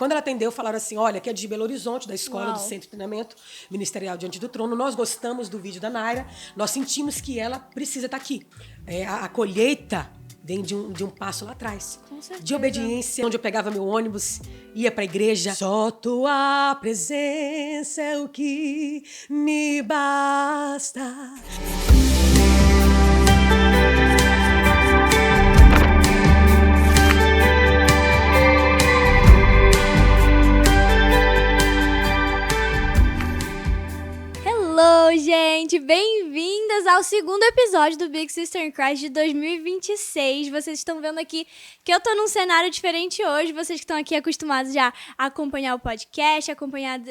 Quando ela atendeu, falaram assim, olha, que é de Belo Horizonte, da escola Uau. do Centro de Treinamento Ministerial Diante do Trono. Nós gostamos do vídeo da Naira, nós sentimos que ela precisa estar aqui. A colheita vem de um passo lá atrás. Com certeza. De obediência, onde eu pegava meu ônibus, ia pra igreja. Só tua presença é o que me basta. Hello, gente! Bem-vindas ao segundo episódio do Big Sister in Christ de 2026. Vocês estão vendo aqui que eu tô num cenário diferente hoje. Vocês que estão aqui acostumados já a acompanhar o podcast,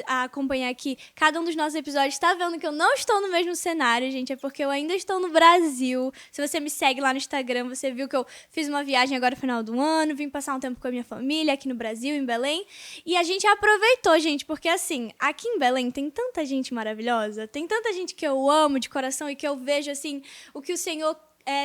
a acompanhar aqui cada um dos nossos episódios, tá vendo que eu não estou no mesmo cenário, gente. É porque eu ainda estou no Brasil. Se você me segue lá no Instagram, você viu que eu fiz uma viagem agora no final do ano, vim passar um tempo com a minha família aqui no Brasil, em Belém. E a gente aproveitou, gente, porque assim, aqui em Belém tem tanta gente maravilhosa, tem tanta gente que eu amo de coração e que eu vejo, assim, o que o Senhor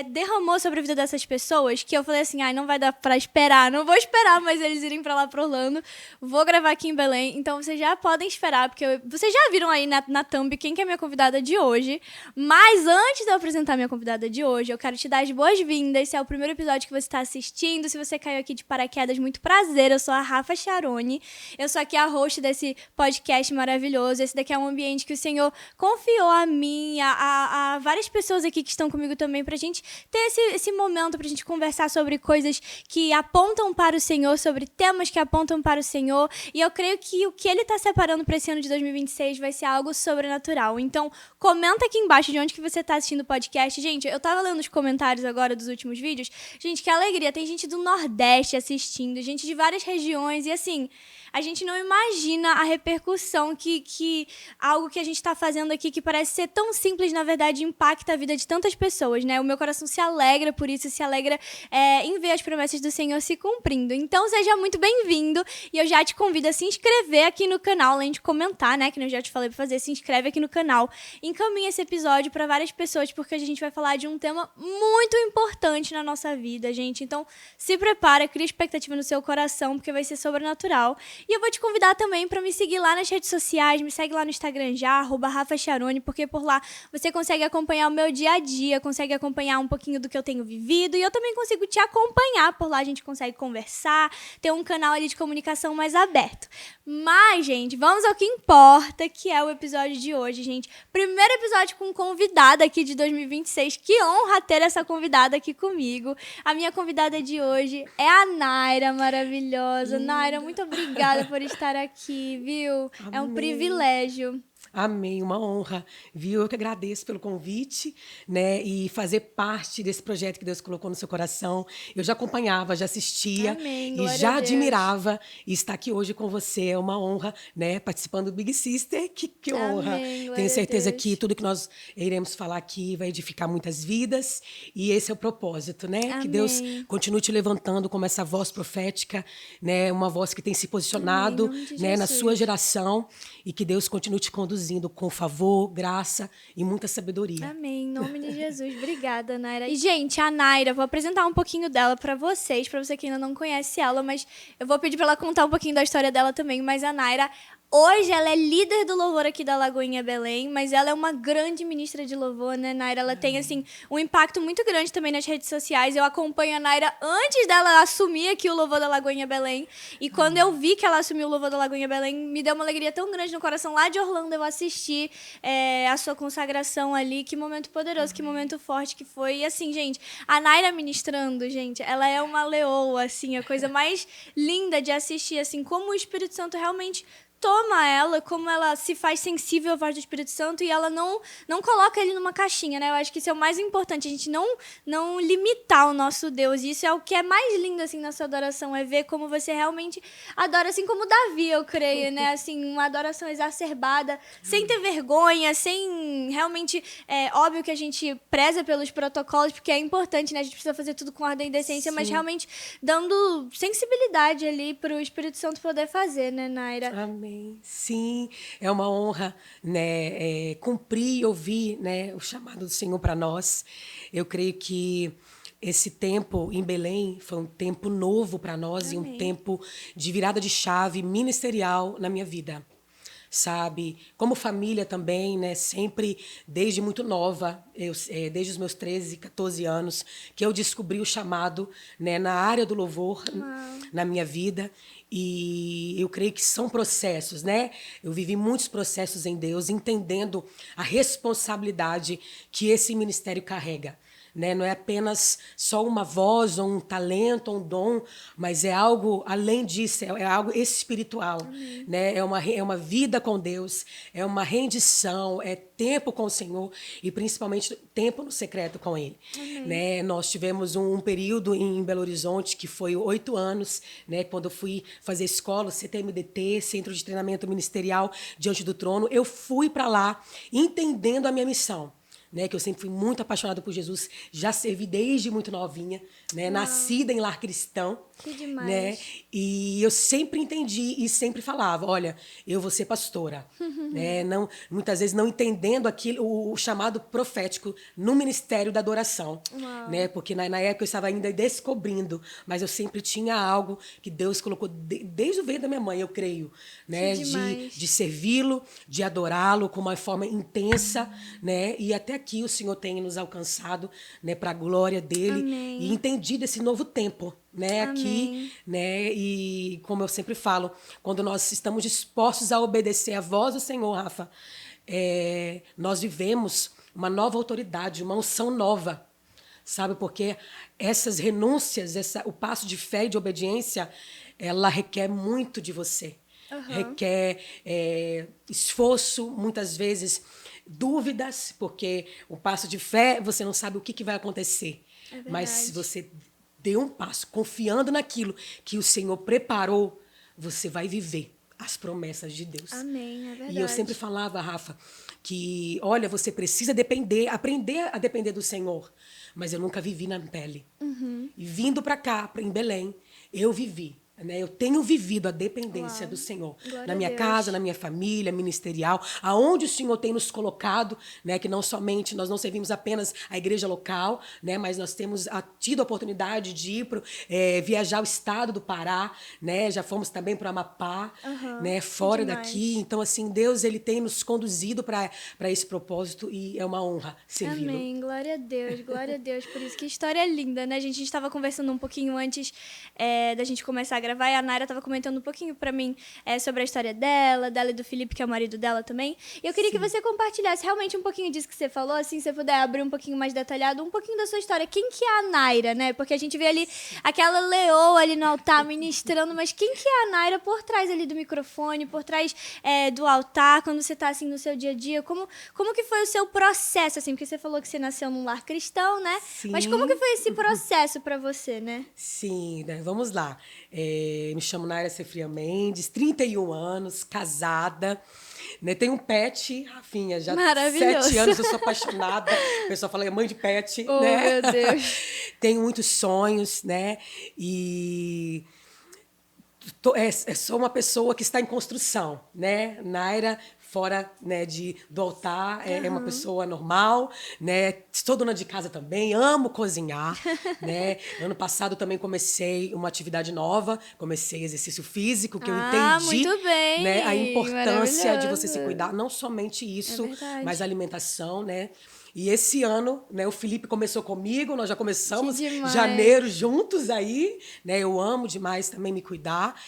derramou sobre a vida dessas pessoas, que eu falei assim, não vai dar pra esperar, não vou esperar mais eles irem pra lá pro Orlando, vou gravar aqui em Belém, então vocês já podem esperar, porque vocês já viram aí na thumb quem que é a minha convidada de hoje, mas antes de eu apresentar a minha convidada de hoje, eu quero te dar as boas-vindas, esse é o primeiro episódio que você está assistindo, se você caiu aqui de paraquedas, muito prazer, eu sou a Rafa Charoni, eu sou aqui a host desse podcast maravilhoso, esse daqui é um ambiente que o Senhor confiou a mim, a várias pessoas aqui que estão comigo também, pra gente ter esse momento pra gente conversar sobre coisas que apontam para o Senhor, sobre temas que apontam para o Senhor, e eu creio que o que Ele tá separando para esse ano de 2026 vai ser algo sobrenatural. Então, comenta aqui embaixo de onde que você tá assistindo o podcast. Gente, eu tava lendo os comentários agora dos últimos vídeos, gente, que alegria, tem gente do Nordeste assistindo, gente de várias regiões, e assim, a gente não imagina a repercussão que algo que a gente tá fazendo aqui, que parece ser tão simples, na verdade, impacta a vida de tantas pessoas, né? O meu coração se alegra por isso, se alegra em ver as promessas do Senhor se cumprindo. Então, seja muito bem-vindo e eu já te convido a se inscrever aqui no canal, além de comentar, né? Que eu já te falei pra fazer, se inscreve aqui no canal. Encaminha esse episódio para várias pessoas, porque a gente vai falar de um tema muito importante na nossa vida, gente. Então, se prepara, cria expectativa no seu coração, porque vai ser sobrenatural. E eu vou te convidar também para me seguir lá nas redes sociais, me segue lá no Instagram já, @RafaCharoni, porque por lá você consegue acompanhar o meu dia a dia, consegue acompanhar um pouquinho do que eu tenho vivido, e eu também consigo te acompanhar, por lá a gente consegue conversar, ter um canal ali de comunicação mais aberto. Mas, gente, vamos ao que importa, que é o episódio de hoje, gente. Primeiro episódio com convidada aqui de 2026, que honra ter essa convidada aqui comigo. A minha convidada de hoje é a Naira, maravilhosa. Linda. Naira, muito obrigada por estar aqui, viu? Amém. É um privilégio. Amém, uma honra, viu? Eu que agradeço pelo convite, né? E fazer parte desse projeto que Deus colocou no seu coração. Eu já acompanhava, já assistia. Amém, E glória já a Deus. admirava. E estar aqui hoje com você é uma honra, né? Participando do Big Sister, que honra. Amém, glória Tenho certeza a Deus. que tudo que nós iremos falar aqui vai edificar muitas vidas. E esse é o propósito, né? Amém. Que Deus continue te levantando como essa voz profética, né? Uma voz que tem se posicionado, Amém, em nome de né? Na Jesus. sua geração. E que Deus continue te conduzindo com favor, graça e muita sabedoria. Amém, em nome de Jesus. Obrigada, Naira. E, gente, a Naira, vou apresentar um pouquinho dela pra você que ainda não conhece ela, mas eu vou pedir pra ela contar um pouquinho da história dela também. Mas a Naira, hoje ela é líder do louvor aqui da Lagoinha Belém, mas ela é uma grande ministra de louvor, né, Naira? Ela tem, assim, um impacto muito grande também nas redes sociais. Eu acompanho a Naira antes dela assumir aqui o louvor da Lagoinha Belém. E quando eu vi que ela assumiu o louvor da Lagoinha Belém, me deu uma alegria tão grande no coração. Lá de Orlando eu assisti a sua consagração ali. Que momento poderoso, que momento forte que foi. E assim, gente, a Naira ministrando, gente, ela é uma leoa, assim, a coisa mais linda de assistir, assim, como o Espírito Santo realmente toma ela, como ela se faz sensível à voz do Espírito Santo e ela não coloca ele numa caixinha, né? Eu acho que isso é o mais importante, a gente não limitar o nosso Deus. E isso é o que é mais lindo, assim, na sua adoração, é ver como você realmente adora, assim como Davi, eu creio, né? Assim, uma adoração exacerbada, sem ter vergonha, sem realmente... óbvio que a gente preza pelos protocolos, porque é importante, né? A gente precisa fazer tudo com ordem e decência, mas realmente dando sensibilidade ali pro Espírito Santo poder fazer, né, Naira? Amém. Sim, é uma honra, né, cumprir e ouvir, né, o chamado do Senhor para nós. Eu creio que esse tempo em Belém foi um tempo novo para nós e um Amém. tempo de virada de chave ministerial na minha vida. Sabe? Como família também, né? Sempre, desde muito nova, desde os meus 13, 14 anos, que eu descobri o chamado, né, na área do louvor na minha vida. E eu creio que são processos, né? Eu vivi muitos processos em Deus, entendendo a responsabilidade que esse ministério carrega. Né? Não é apenas só uma voz, ou um talento, ou um dom, mas é algo além disso, é algo espiritual. Né? É uma vida com Deus, é uma rendição, é tempo com o Senhor e principalmente tempo no secreto com Ele. Né? Nós tivemos um período em Belo Horizonte que foi 8 anos, né? Quando eu fui fazer escola, CTMDT, Centro de Treinamento Ministerial Diante do Trono, eu fui para lá entendendo a minha missão. Né, que eu sempre fui muito apaixonada por Jesus, já servi desde muito novinha, né, nascida em lar cristão. Que demais. Né, e eu sempre entendi e sempre falava, olha, eu vou ser pastora. Né, não, muitas vezes não entendendo o chamado profético no ministério da adoração. Né, porque na época eu estava ainda descobrindo, mas eu sempre tinha algo que Deus colocou desde o ventre da minha mãe, eu creio. Né, de servi-lo, de adorá-lo com uma forma intensa, né, e até aqui o Senhor tem nos alcançado, né, para a glória dele. Amém. E entendido esse novo tempo, né, Amém. aqui, né, e como eu sempre falo, quando nós estamos dispostos a obedecer a voz do Senhor, Rafa, nós vivemos uma nova autoridade, uma unção nova, sabe, porque essas renúncias, o passo de fé e de obediência, ela requer muito de você. Requer esforço, muitas vezes dúvidas, porque o passo de fé, você não sabe o que vai acontecer. Mas se você deu um passo confiando naquilo que o Senhor preparou, você vai viver as promessas de Deus. Amém, é verdade. E eu sempre falava, Rafa, que, olha, você precisa aprender a depender do Senhor. Mas eu nunca vivi na pele. E vindo para cá, em Belém, eu vivi. Né? Eu tenho vivido a dependência do Senhor. Glória na minha a Deus. casa, na minha família, ministerial, aonde o Senhor tem nos colocado, né? Que não somente, nós não servimos apenas a igreja local, né? Mas nós temos tido a oportunidade de ir viajar o estado do Pará, né? Já fomos também para o Amapá, né? Fora demais. daqui. Então, assim, Deus ele tem nos conduzido para esse propósito e é uma honra servi-lo. Amém, glória a Deus por isso. Que história linda, né, gente? A gente estava conversando um pouquinho antes da gente começar a gravar e a Naira estava comentando um pouquinho para mim sobre a história dela e do Felipe, que é o marido dela também. E eu queria que você compartilhasse realmente um pouquinho disso que você falou, assim, se você puder abrir um pouquinho mais detalhado, um pouquinho da sua história. Quem que é a Naira, né? Porque a gente vê ali aquela leoa ali no altar ministrando, mas quem que é a Naira por trás ali do microfone, por trás do altar, quando você tá assim no seu dia a dia? Como que foi o seu processo, assim? Porque você falou que você nasceu num lar cristão, né? Sim. Mas como que foi esse processo para você, né? Sim, né? Vamos lá. Me chamo Naira Cefria Mendes, 31 anos, casada. Né? Tenho um pet, Rafinha, já Maravilhoso. 7 anos, eu sou apaixonada. O pessoal fala, é mãe de pet, Oh, né? meu Deus. Tenho muitos sonhos, né? E sou uma pessoa que está em construção, né? Naira, fora, né, do altar, é uma pessoa normal, né? Sou dona de casa também, amo cozinhar, né? Ano passado também comecei uma atividade nova, comecei exercício físico, que eu entendi, muito bem. né, a importância de você se Maravilhoso. cuidar, não somente isso, verdade. mas a alimentação, né? E esse ano, né, o Felipe começou comigo, nós já começamos Que demais. janeiro juntos aí, né? Eu amo demais também me cuidar.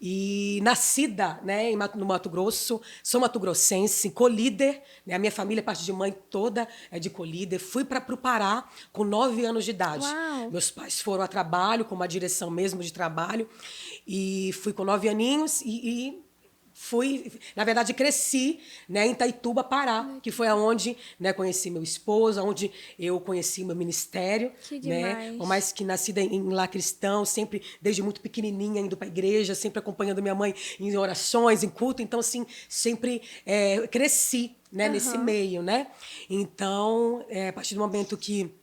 E nascida, né, no Mato Grosso, sou mato-grossense, colíder, né, a minha família, parte de mãe toda é de colíder. Fui para o Pará com 9 anos de idade. Uau. Meus pais foram a trabalho, com uma direção mesmo de trabalho, e fui com 9 aninhos fui, na verdade, cresci, né, em Itaituba, Pará, que foi aonde, né, conheci meu esposo, onde eu conheci meu ministério. Que né, demais. por mais que nascida em lar cristão, sempre, desde muito pequenininha, indo para a igreja, sempre acompanhando minha mãe em orações, em culto. Então, assim, sempre cresci, né, nesse meio. Né? Então, a partir do momento que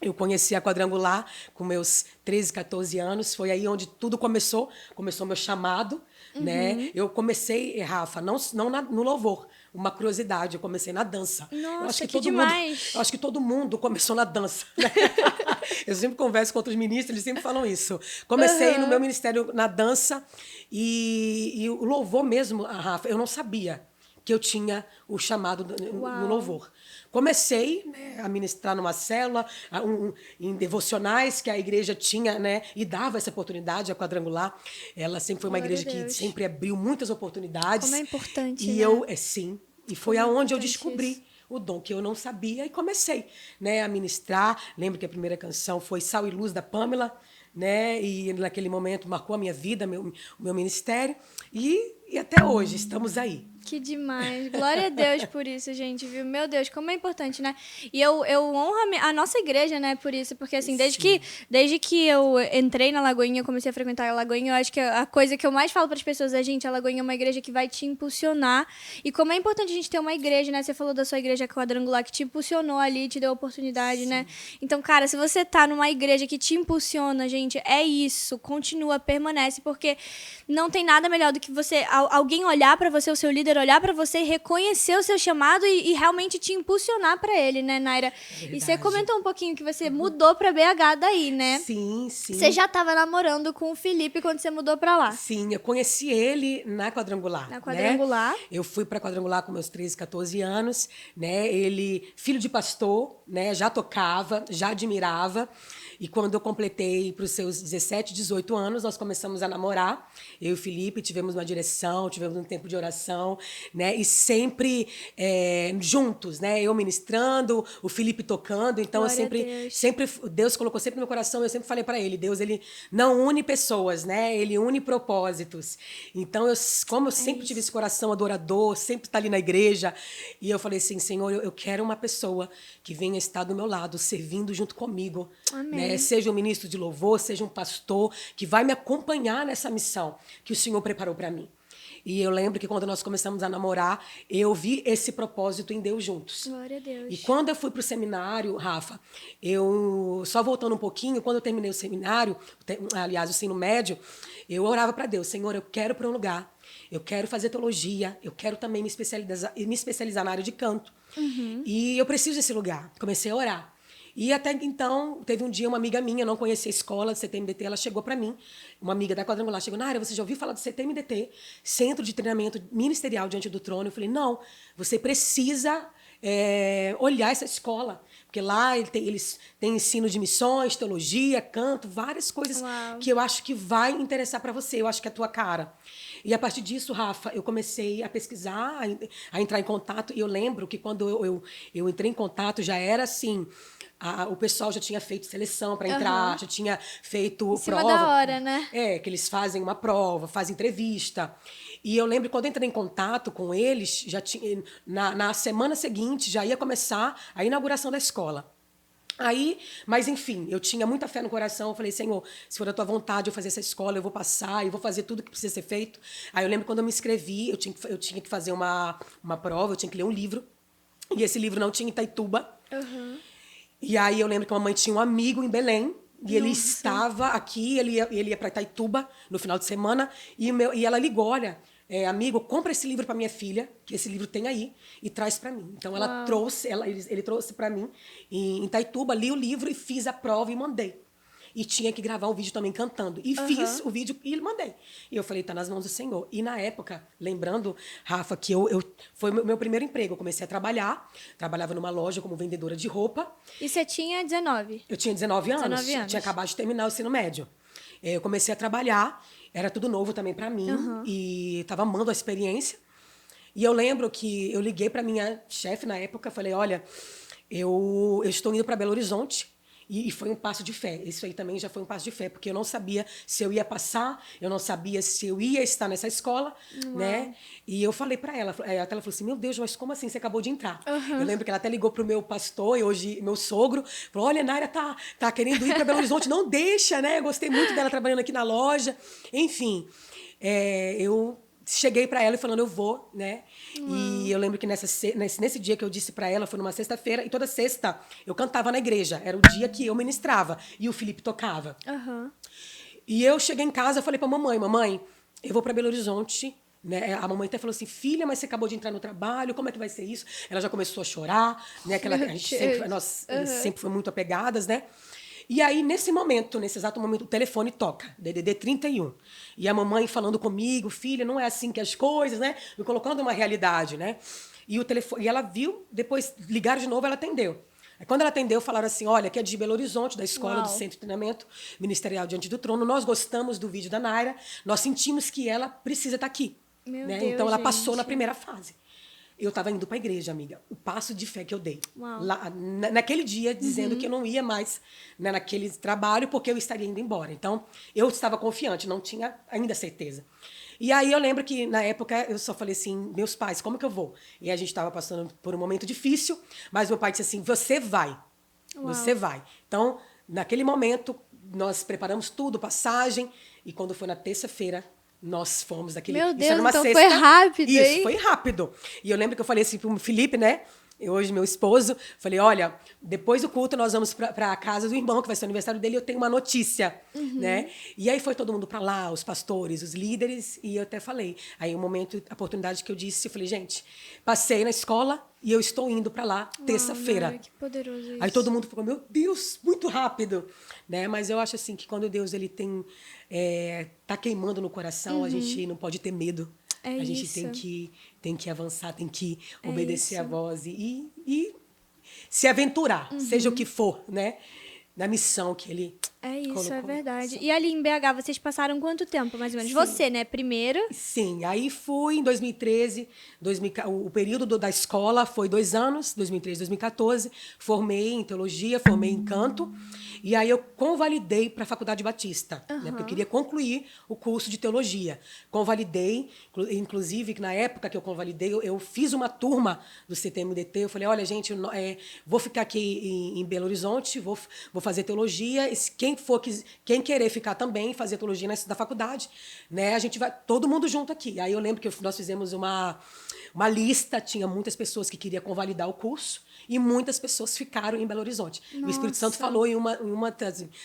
eu conheci a Quadrangular com meus 13, 14 anos. Foi aí onde tudo começou. Começou meu chamado, né? Eu comecei, Rafa, no louvor, uma curiosidade, eu comecei na dança. Nossa, que demais! Eu acho que todo mundo começou na dança, né? Eu sempre converso com outros ministros, eles sempre falam isso. Comecei no meu ministério na dança e o louvor mesmo, Rafa, eu não sabia que eu tinha o chamado no louvor. Comecei, né, a ministrar numa célula, em devocionais que a igreja tinha, né, e dava essa oportunidade, a Quadrangular. Ela sempre foi uma Glória a igreja que Deus. sempre abriu muitas oportunidades. Como é importante, E né? sim, e foi Como é aonde eu importante descobri isso. o dom que eu não sabia e comecei, né, a ministrar. Lembro que a primeira canção foi Sal e Luz, da Pamela, né, e naquele momento marcou a minha vida, o meu ministério, e até hoje estamos aí. Que demais. Glória a Deus por isso, gente, viu? Meu Deus, como é importante, né? E eu honro a nossa igreja, né, por isso. Porque, assim, desde que eu entrei na Lagoinha, comecei a frequentar a Lagoinha, eu acho que a coisa que eu mais falo para as pessoas é, gente, a Lagoinha é uma igreja que vai te impulsionar. E como é importante a gente ter uma igreja, né? Você falou da sua igreja Quadrangular, que te impulsionou ali, te deu oportunidade, né? Então, cara, se você tá numa igreja que te impulsiona, gente, é isso. Continua, permanece, porque não tem nada melhor do que alguém olhar para você, o seu líder olhar para você e reconhecer o seu chamado e realmente te impulsionar para ele, né, Naira? E você comentou um pouquinho que você mudou para BH daí, né? Sim, sim. Você já estava namorando com o Felipe quando você mudou para lá? Sim, eu conheci ele na Quadrangular. Na Quadrangular. Né? Eu fui para Quadrangular com meus 13, 14 anos, né? Ele, filho de pastor, né? Já tocava, já admirava. E quando eu completei para os seus 17, 18 anos, nós começamos a namorar. Eu e o Felipe tivemos uma direção, tivemos um tempo de oração, né? E sempre juntos, né? Eu ministrando, o Felipe tocando. Então, Deus colocou sempre no meu coração, eu sempre falei para ele, Deus, ele não une pessoas, né? Ele une propósitos. Então, como eu sempre tive esse coração adorador, sempre tá ali na igreja, e eu falei assim, Senhor, eu quero uma pessoa que venha estar do meu lado, servindo junto comigo. Amém. Né? Seja um ministro de louvor, seja um pastor, que vai me acompanhar nessa missão que o Senhor preparou para mim. E eu lembro que quando nós começamos a namorar, eu vi esse propósito em Deus juntos. Glória a Deus. E quando eu fui para o seminário, Rafa, só voltando um pouquinho, quando eu terminei o seminário, aliás, o ensino médio, eu orava para Deus, Senhor, eu quero ir para um lugar, eu quero fazer teologia, eu quero também me especializar na área de canto. E eu preciso desse lugar. Comecei a orar. E até então, teve um dia uma amiga minha, eu não conhecia a escola do CTMDT, ela chegou para mim, uma amiga da Quadrangular, chegou, Nária, você já ouviu falar do CTMDT, Centro de Treinamento Ministerial Diante do Trono? Eu falei, não, você precisa olhar essa escola, porque lá eles têm ensino de missões, teologia, canto, várias coisas que eu acho que vai interessar para você, eu acho que é a tua cara. E a partir disso, Rafa, eu comecei a pesquisar, a entrar em contato, e eu lembro que quando eu entrei em contato, já era assim... o pessoal já tinha feito seleção para entrar, já tinha feito em cima prova. Da hora, né? Que eles fazem uma prova, fazem entrevista. E eu lembro que quando eu entrei em contato com eles, já tinha, na semana seguinte já ia começar a inauguração da escola. Aí, mas enfim, eu tinha muita fé no coração, eu falei, Senhor, se for da tua vontade eu fazer essa escola, eu vou passar, eu vou fazer tudo que precisa ser feito. Aí eu lembro quando eu me inscrevi, eu tinha que fazer uma prova, eu tinha que ler um livro, e esse livro não tinha em Itaituba. E aí eu lembro que a mamãe tinha um amigo em Belém, e ele estava aqui, ele ia para Itaituba no final de semana, e ela ligou, olha, amigo, compra esse livro para minha filha, que esse livro tem aí, e traz para mim. Então ele trouxe para mim em Itaituba, li o livro e fiz a prova e mandei. E tinha que gravar um vídeo também cantando. E fiz o vídeo e mandei. E eu falei, tá nas mãos do Senhor. E na época, lembrando, Rafa, que foi o meu primeiro emprego. Eu comecei a trabalhar. Trabalhava numa loja como vendedora de roupa. E você tinha 19? Eu tinha 19 anos. 19 anos. Tinha acabado de terminar o ensino médio. Eu comecei a trabalhar. Era tudo novo também para mim. E estava amando a experiência. E eu lembro que eu liguei para minha chefe na época. Falei, olha, eu estou indo para Belo Horizonte. E foi um passo de fé. Isso aí também já foi um passo de fé, porque eu não sabia se eu ia passar, eu não sabia se eu ia estar nessa escola, né? E eu falei para ela, até ela falou assim, meu Deus, mas como assim? Você acabou de entrar. Eu lembro que ela até ligou pro meu pastor, e hoje meu sogro, falou, olha, Nária tá querendo ir para Belo Horizonte, não deixa, né? Eu gostei muito dela trabalhando aqui na loja. Enfim, eu... cheguei para ela e falando, eu vou, né? E eu lembro que nesse dia que eu disse para ela, foi numa sexta-feira, e toda sexta eu cantava na igreja. Era o dia que eu ministrava e o Felipe tocava. E eu cheguei em casa e falei pra mamãe, eu vou para Belo Horizonte, né? A mamãe até falou assim, filha, mas você acabou de entrar no trabalho, como é que vai ser isso? Ela já começou a chorar, né? A gente sempre, nós sempre foi muito apegadas, né? E aí, nesse exato momento, o telefone toca, DDD 31. E a mamãe falando comigo, filha, não é assim que as coisas, né? Me colocando numa realidade, né? E o telefone, e ela viu, depois ligaram de novo, ela atendeu. Aí, quando ela atendeu, falaram assim, olha, que é de Belo Horizonte, da escola do Uau. Centro de Treinamento Ministerial Diante do Trono, nós gostamos do vídeo da Naira, nós sentimos que ela precisa estar aqui. Meu Né? Deus, Então, ela passou na gente. primeira fase. Eu estava indo para a igreja, amiga. O passo de fé que eu dei. Uau. Lá, naquele dia, dizendo que eu não ia mais, né, naquele trabalho, porque eu estaria indo embora. Então, eu estava confiante, não tinha ainda certeza. E aí eu lembro que, na época, eu só falei assim, meus pais, como que eu vou? E a gente estava passando por um momento difícil, mas meu pai disse assim, você vai. Uau. Você vai. Então, naquele momento, nós preparamos tudo, passagem, e quando foi na terça-feira, nós fomos daquele... Meu Isso Deus, era uma então sexta. foi rápido, Isso, hein? foi rápido. E eu lembro que eu falei assim pro Felipe, né? Hoje, meu esposo, falei, olha, depois do culto nós vamos para a casa do irmão, que vai ser o aniversário dele, e eu tenho uma notícia, né? E aí foi todo mundo para lá, os pastores, os líderes, e eu até falei. Aí, um momento, a oportunidade que eu disse, eu falei, gente, passei na escola e eu estou indo para lá terça-feira. Uau, que poderoso isso. Aí todo mundo ficou, meu Deus, muito rápido, né? Mas eu acho assim que quando Deus ele tem tá queimando no coração, a gente não pode ter medo. É a gente isso. tem que avançar, tem que É obedecer isso. a voz e se aventurar, seja o que for, né? Na missão que ele É isso, colocou é no verdade. coração. E ali em BH, vocês passaram quanto tempo, mais ou menos? Sim. Você, né? Primeiro. Sim, aí fui em 2013, o período da escola foi 2 anos, 2013, 2014. Formei em teologia, formei em canto, e aí eu convalidei para a Faculdade Batista, né, porque eu queria concluir o curso de teologia. Convalidei, inclusive, que na época que eu convalidei, eu fiz uma turma do CTMDT, eu falei, olha, gente, vou ficar aqui em Belo Horizonte, vou fazer teologia, e quem querer ficar também, fazer teologia da faculdade, né, a gente vai todo mundo junto aqui. Aí eu lembro que nós fizemos uma lista, tinha muitas pessoas que queriam convalidar o curso e muitas pessoas ficaram em Belo Horizonte. O Espírito Santo Nossa. falou em uma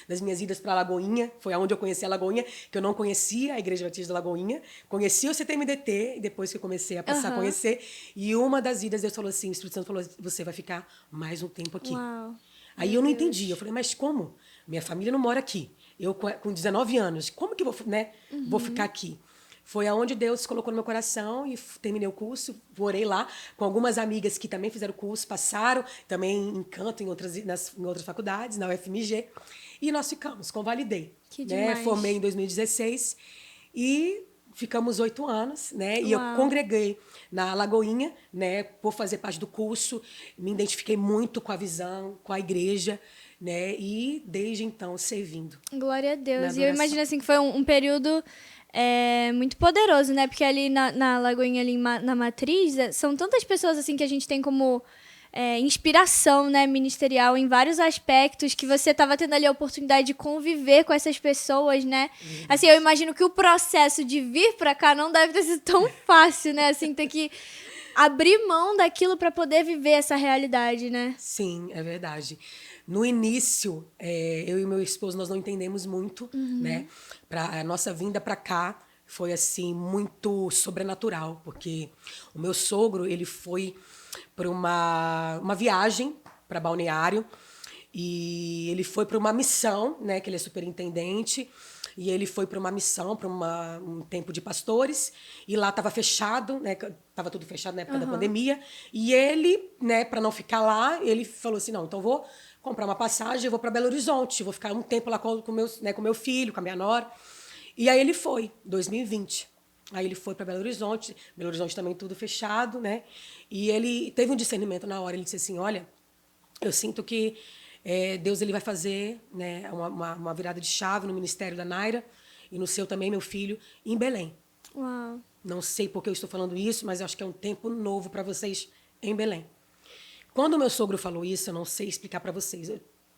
das minhas idas para Lagoinha, foi aonde eu conheci a Lagoinha, que eu não conhecia a Igreja Batista da Lagoinha, conheci o CTMDT, e depois que eu comecei a passar a conhecer, e uma das idas Deus falou assim, o Espírito Santo falou, você vai ficar mais um tempo aqui. Uau. Aí eu não entendi, eu falei, mas como? Minha família não mora aqui. Eu, com 19 anos, como que eu vou, né, vou ficar aqui? Foi aonde Deus colocou no meu coração e terminei o curso, morei lá com algumas amigas que também fizeram o curso, passaram também em canto em outras faculdades, na UFMG, e nós ficamos, convalidei. Que né? demais. Formei em 2016 e ficamos 8 anos, né? E eu Uau. congreguei na Lagoinha, né? Por fazer parte do curso, me identifiquei muito com a visão, com a igreja, né? E desde então servindo. Glória a Deus. Na E eu adoração. imagino assim que foi um período muito poderoso, né? Porque ali na Lagoinha, ali na Matriz, são tantas pessoas assim que a gente tem como inspiração, né, ministerial em vários aspectos, que você estava tendo ali a oportunidade de conviver com essas pessoas, né? Assim, eu imagino que o processo de vir para cá não deve ter sido tão fácil, né? Assim, ter que abrir mão daquilo para poder viver essa realidade, né? Sim, é verdade. No início, eu e meu esposo, nós não entendemos muito, né? A nossa vinda para cá foi, assim, muito sobrenatural, porque o meu sogro, ele foi para uma viagem para Balneário, e ele foi para uma missão, né? Que ele é superintendente, e ele foi para uma missão, para um tempo de pastores, e lá estava fechado, né? Estava tudo fechado na época da pandemia, e ele, né? Para não ficar lá, ele falou assim, não, então vou comprar uma passagem, eu vou para Belo Horizonte, vou ficar um tempo lá com meu filho, com a minha nora. E aí ele foi, 2020. Aí ele foi para Belo Horizonte também tudo fechado, né? E ele teve um discernimento na hora, ele disse assim, olha, eu sinto que Deus ele vai fazer, né, uma virada de chave no ministério da Naira e no seu também, meu filho, em Belém. Uau. Não sei por que eu estou falando isso, mas eu acho que é um tempo novo para vocês em Belém. Quando o meu sogro falou isso, eu não sei explicar para vocês.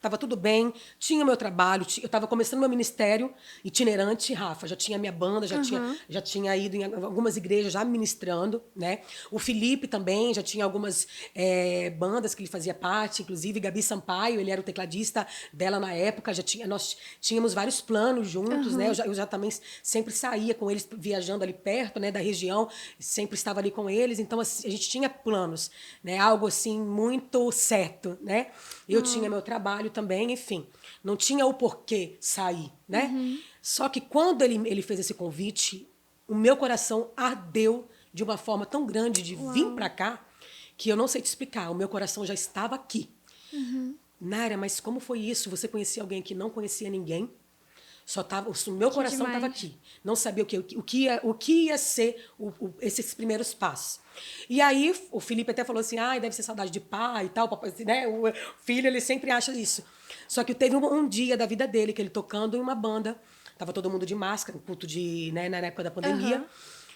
estava tudo bem, tinha o meu trabalho, eu estava começando meu ministério itinerante, Rafa, já tinha minha banda, já tinha ido em algumas igrejas já ministrando, né? O Felipe também já tinha algumas bandas que ele fazia parte, inclusive Gabi Sampaio, ele era o tecladista dela na época, nós tínhamos vários planos juntos, né? Eu já também sempre saía com eles, viajando ali perto, né, da região, sempre estava ali com eles, então assim, a gente tinha planos, né? Algo assim muito certo, né? Eu tinha meu trabalho também, enfim, não tinha o porquê sair, né? Só que quando ele fez esse convite, o meu coração ardeu de uma forma tão grande de vir para cá, que eu não sei te explicar, o meu coração já estava aqui. Nária, mas como foi isso? Você conhecia alguém que não conhecia ninguém? O meu coração estava aqui. Não sabia o que ia ser esses primeiros passos. E aí, o Felipe até falou assim, deve ser saudade de pai e tal. Papai, né? O filho, ele sempre acha isso. Só que teve um dia da vida dele, que ele tocando em uma banda, estava todo mundo de máscara, no culto né, na época da pandemia.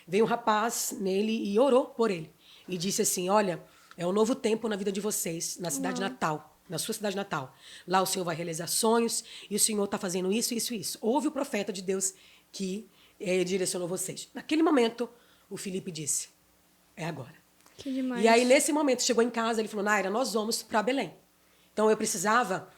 Veio um rapaz nele e orou por ele. E disse assim, olha, é um novo tempo na vida de vocês, na cidade natal. Na sua cidade natal. Lá o Senhor vai realizar sonhos e o Senhor está fazendo isso, isso e isso. Houve o profeta de Deus que direcionou vocês. Naquele momento, o Felipe disse, é agora. Que demais. E aí, nesse momento, chegou em casa, ele falou, Naira, nós vamos para Belém. Então, eu precisava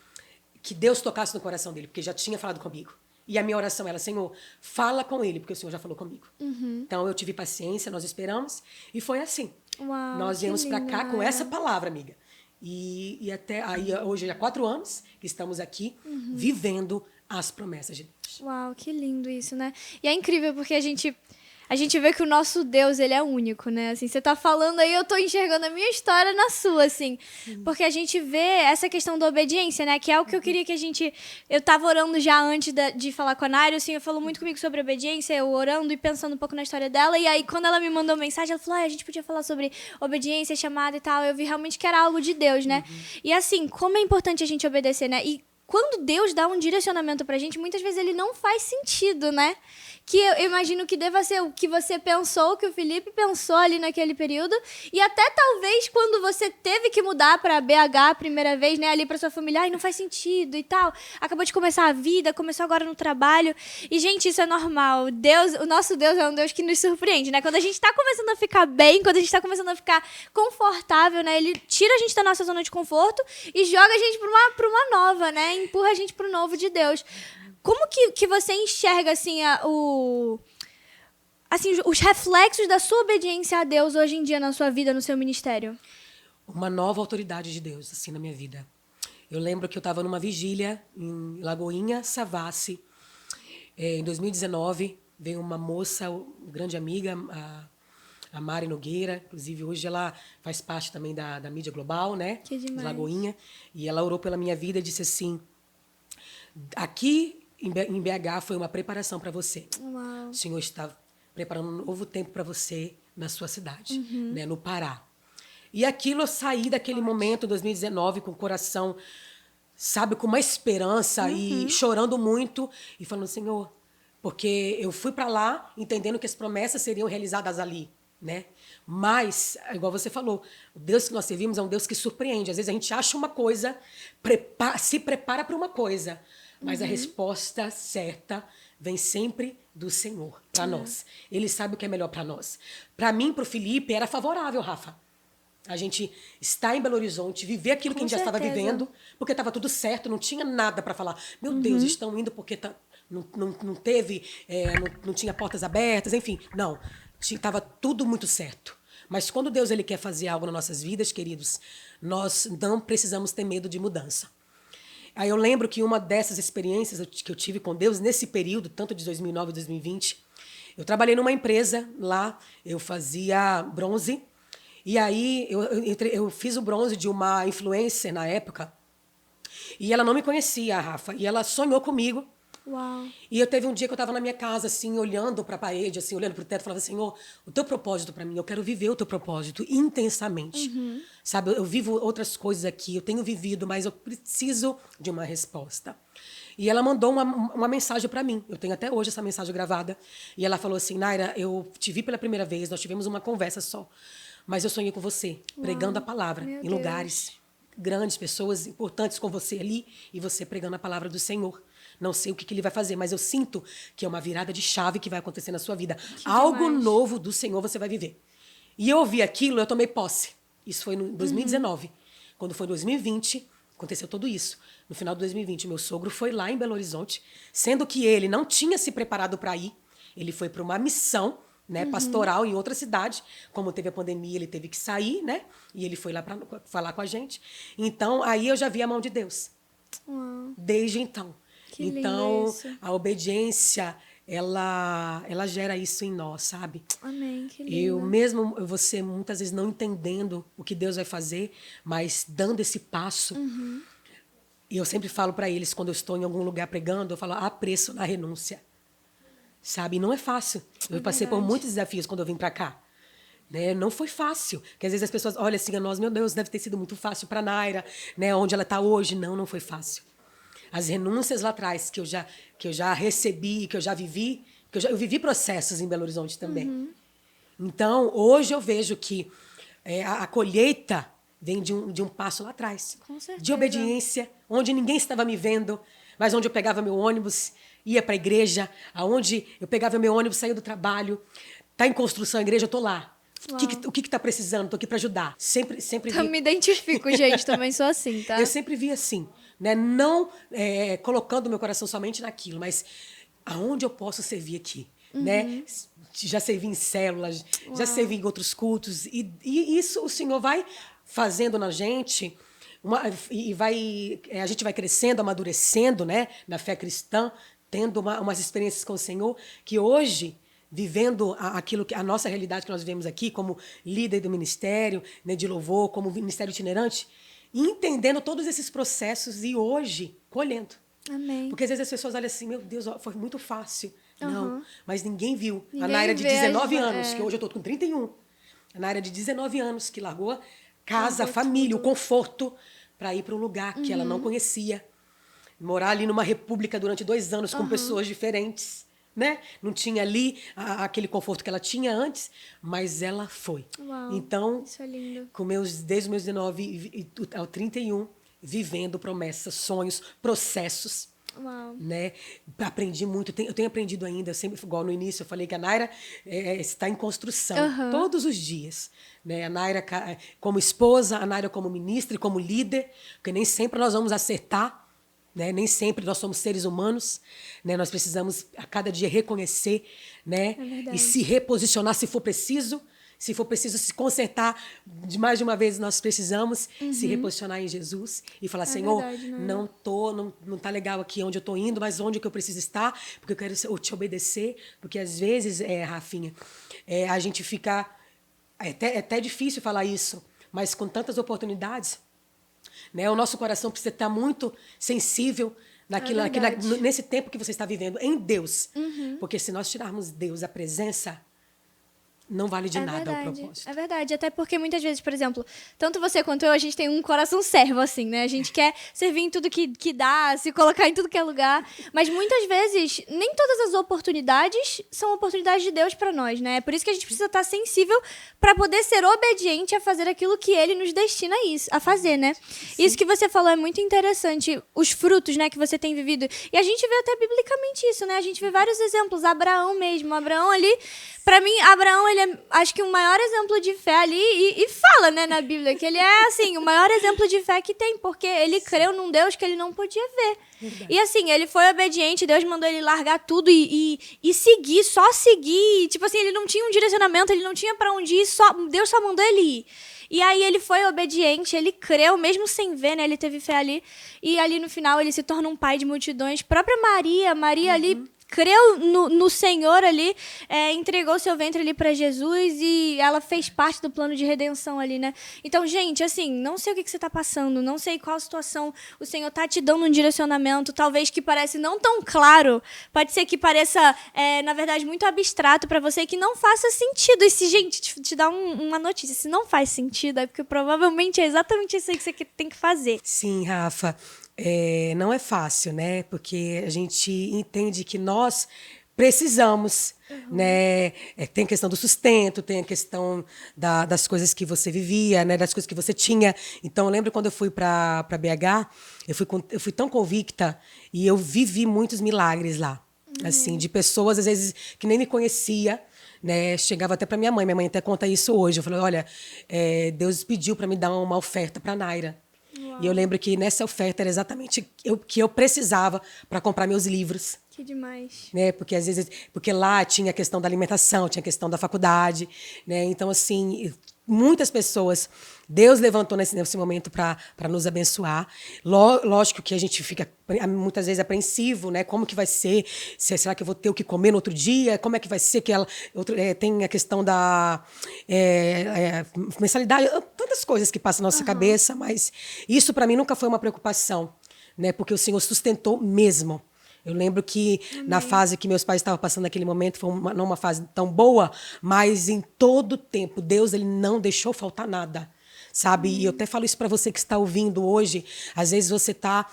que Deus tocasse no coração dele, porque já tinha falado comigo. E a minha oração era, Senhor, fala com ele, porque o Senhor já falou comigo. Então, eu tive paciência, nós esperamos, e foi assim. Uau, nós viemos para cá com essa palavra, amiga. E até aí, hoje há 4 anos que estamos aqui vivendo as promessas de Deus. Uau, que lindo isso, né? E é incrível porque a gente vê que o nosso Deus, ele é único, né? Assim, você tá falando aí, eu tô enxergando a minha história na sua, assim. Porque a gente vê essa questão da obediência, né? Que é o que eu queria que a gente... Eu tava orando já antes de falar com a Nária, assim, eu falou muito comigo sobre obediência, eu orando e pensando um pouco na história dela. E aí, quando ela me mandou mensagem, ela falou, a gente podia falar sobre obediência, chamada e tal. Eu vi realmente que era algo de Deus, né? E assim, como é importante a gente obedecer, né? E quando Deus dá um direcionamento pra gente, muitas vezes ele não faz sentido, né? Que eu imagino que deva ser o que você pensou, que o Felipe pensou ali naquele período. E até talvez quando você teve que mudar pra BH a primeira vez, né? Ali pra sua família, não faz sentido e tal. Acabou de começar a vida, começou agora no trabalho. E, gente, isso é normal. O nosso Deus é um Deus que nos surpreende, né? Quando a gente tá começando a ficar bem, quando a gente tá começando a ficar confortável, né? Ele tira a gente da nossa zona de conforto e joga a gente pra uma nova, né? Empurra a gente pro novo de Deus. Como que você enxerga, assim, os reflexos da sua obediência a Deus hoje em dia na sua vida, no seu ministério? Uma nova autoridade de Deus, assim, na minha vida. Eu lembro que eu estava numa vigília em Lagoinha, Savassi. Em 2019, veio uma moça, grande amiga, a Mari Nogueira. Inclusive, hoje ela faz parte também da mídia global, né? Que demais. De Lagoinha. E ela orou pela minha vida e disse assim, aqui em BH foi uma preparação para você. Uau. O Senhor está preparando um novo tempo para você na sua cidade, né, no Pará. E aquilo, eu saí daquele momento, 2019, com o coração, sabe, com uma esperança e chorando muito e falando, Senhor, porque eu fui para lá entendendo que as promessas seriam realizadas ali, né? Mas, igual você falou, o Deus que nós servimos é um Deus que surpreende. Às vezes a gente acha uma coisa, se prepara para uma coisa, mas a resposta certa vem sempre do Senhor para nós. Ele sabe o que é melhor para nós. Para mim, para o Felipe, era favorável, Rafa. A gente estar em Belo Horizonte, viver aquilo que a gente já estava vivendo, porque estava tudo certo, não tinha nada para falar. Meu Deus, estão indo porque não teve, não tinha portas abertas, enfim. Não, estava tudo muito certo. Mas quando Deus ele quer fazer algo nas nossas vidas, queridos, nós não precisamos ter medo de mudança. Aí eu lembro que uma dessas experiências que eu tive com Deus, nesse período, tanto de 2009 e 2020, eu trabalhei numa empresa lá, eu fazia bronze, e aí eu fiz o bronze de uma influencer na época, e ela não me conhecia, a Rafa, e ela sonhou comigo. Uau. E eu teve um dia que eu estava na minha casa, assim, olhando para a parede, assim, olhando para o teto, falava, Senhor, o teu propósito para mim, eu quero viver o teu propósito intensamente. Sabe, eu vivo outras coisas aqui, eu tenho vivido, mas eu preciso de uma resposta. E ela mandou uma mensagem para mim, eu tenho até hoje essa mensagem gravada, e ela falou assim, Naira, eu te vi pela primeira vez, nós tivemos uma conversa só, mas eu sonhei com você, pregando a palavra em lugares grandes, pessoas importantes com você ali, e você pregando a palavra do Senhor. Não sei o que ele vai fazer, mas eu sinto que é uma virada de chave que vai acontecer na sua vida. Algo demais. novo do Senhor você vai viver. E eu ouvi aquilo, eu tomei posse. Isso foi em 2019. Quando foi 2020, aconteceu tudo isso. No final de 2020, meu sogro foi lá em Belo Horizonte, sendo que ele não tinha se preparado para ir. Ele foi para uma missão, né, pastoral em outra cidade. Como teve a pandemia, ele teve que sair, né? E ele foi lá para falar com a gente. Então, aí eu já vi a mão de Deus. Uau. Desde então. Que lindo Então, isso. a obediência, ela gera isso em nós, sabe? Amém, que lindo. Eu mesmo, você muitas vezes não entendendo o que Deus vai fazer, mas dando esse passo. E eu sempre falo para eles, quando eu estou em algum lugar pregando, eu falo, há preço na renúncia. Sabe? E não é fácil. Eu passei por verdade. muitos desafios quando eu vim para cá. Né? Não foi fácil. Porque às vezes as pessoas olham assim a nós, meu Deus, deve ter sido muito fácil para Naira, né? Onde ela está hoje. Não foi fácil. As renúncias lá atrás que eu já recebi, que eu já vivi, eu vivi processos em Belo Horizonte também. Então, hoje eu vejo que a colheita vem de um passo lá atrás. Com certeza. De obediência, onde ninguém estava me vendo, mas onde eu pegava meu ônibus, ia para a igreja, aonde eu pegava meu ônibus, saía do trabalho, está em construção a igreja, eu estou lá. O que está precisando? Estou aqui para ajudar. Sempre Eu vi. me identifico, gente, também sou assim, tá? Eu sempre vi assim, né? Não colocando meu coração somente naquilo, mas aonde eu posso servir aqui, né? Já servi em células, já servi em outros cultos, e isso o Senhor vai fazendo na gente, a gente vai crescendo, amadurecendo, né? Na fé cristã, tendo umas experiências com o Senhor, que hoje vivendo a nossa realidade que nós vivemos aqui, como líder do ministério, né, de louvor, como ministério itinerante, e entendendo todos esses processos e hoje colhendo. Amém. Porque às vezes as pessoas olham assim, meu Deus, foi muito fácil. Não, mas ninguém viu. Ninguém a Naira de vê 19 as- anos, é. que hoje eu estou com 31. A Naira de 19 anos, que largou a casa, a Largou família, tudo. o conforto, para ir para um lugar que ela não conhecia. Morar ali numa república durante 2 anos com pessoas diferentes. Né? Não tinha ali aquele conforto que ela tinha antes, mas ela foi. Uau, Então, isso é lindo. desde os meus 19 ao 31, vivendo promessas, sonhos, processos. Uau. Né? Aprendi muito, eu tenho aprendido ainda, sempre, igual no início, eu falei que a Naira está em construção todos os dias. Né? A Naira como esposa, a Naira como ministra e como líder, porque nem sempre nós vamos acertar. Né? Nem sempre nós somos seres humanos, né? Nós precisamos a cada dia reconhecer, né? E se reposicionar se for preciso se consertar de mais de uma vez, nós precisamos se reposicionar em Jesus e falar, Senhor, verdade, né? não tá legal aqui onde eu tô indo, mas onde que eu preciso estar, porque eu quero te obedecer, porque às vezes, Rafinha, a gente fica, é até difícil falar isso, mas com tantas oportunidades, né? O nosso coração precisa estar muito sensível nesse tempo que você está vivendo, em Deus. Porque se nós tirarmos Deus, a presença, não vale de nada o propósito. É verdade, até porque muitas vezes, por exemplo, tanto você quanto eu, a gente tem um coração servo, assim, né? A gente quer servir em tudo que dá, se colocar em tudo que é lugar, mas muitas vezes, nem todas as oportunidades são oportunidades de Deus pra nós, né? É por isso que a gente precisa estar sensível pra poder ser obediente a fazer aquilo que Ele nos destina a fazer, né? Sim. Isso que você falou é muito interessante, os frutos, né, que você tem vivido. E a gente vê até biblicamente isso, né? A gente vê vários exemplos, Abraão mesmo, Abraão ali, pra mim, Abraão, ele é, acho que o maior exemplo de fé ali, e fala, né, na Bíblia, que ele é, assim, o maior exemplo de fé que tem, porque ele creu num Deus que ele não podia ver. Verdade. E, assim, ele foi obediente, Deus mandou ele largar tudo e seguir, só seguir. Tipo assim, ele não tinha um direcionamento, ele não tinha pra onde ir, Deus só mandou ele ir. E aí ele foi obediente, ele creu, mesmo sem ver, né, ele teve fé ali. E ali no final ele se torna um pai de multidões. Própria Maria ali creu no Senhor ali, entregou seu ventre ali para Jesus e ela fez parte do plano de redenção ali, né? Então, gente, assim, não sei o que você tá passando, não sei qual situação o Senhor tá te dando um direcionamento, talvez que parece não tão claro, pode ser que pareça, na verdade, muito abstrato para você, que não faça sentido. E se, gente, te dá uma notícia, se não faz sentido, é porque provavelmente é exatamente isso aí que você tem que fazer. Sim, Rafa. Não é fácil, né? Porque a gente entende que nós, precisamos, né? Tem a questão do sustento, tem a questão das coisas que você vivia, né? Das coisas que você tinha. Então, eu lembro quando eu fui para BH, eu fui tão convicta e eu vivi muitos milagres lá. Assim, de pessoas, às vezes, que nem me conhecia, né? Chegava até para minha mãe até conta isso hoje. Eu falei, olha, Deus pediu para me dar uma oferta para Naira. Uau. E eu lembro que nessa oferta era exatamente o que eu precisava para comprar meus livros. Que demais. Né? Porque às vezes, porque lá tinha a questão da alimentação, tinha a questão da faculdade, né? Então assim, muitas pessoas Deus levantou nesse momento para nos abençoar. Lógico que a gente fica muitas vezes apreensivo, né? Como que vai ser? Será que eu vou ter o que comer no outro dia? Como é que vai ser que tem a questão da mensalidade, tantas coisas que passam na nossa cabeça, mas isso para mim nunca foi uma preocupação, né? Porque o Senhor sustentou mesmo. Eu lembro que na fase que meus pais estavam passando naquele momento, foi não uma fase tão boa, mas em todo o tempo, Deus ele não deixou faltar nada. Sabe? E eu até falo isso para você que está ouvindo hoje. Às vezes você está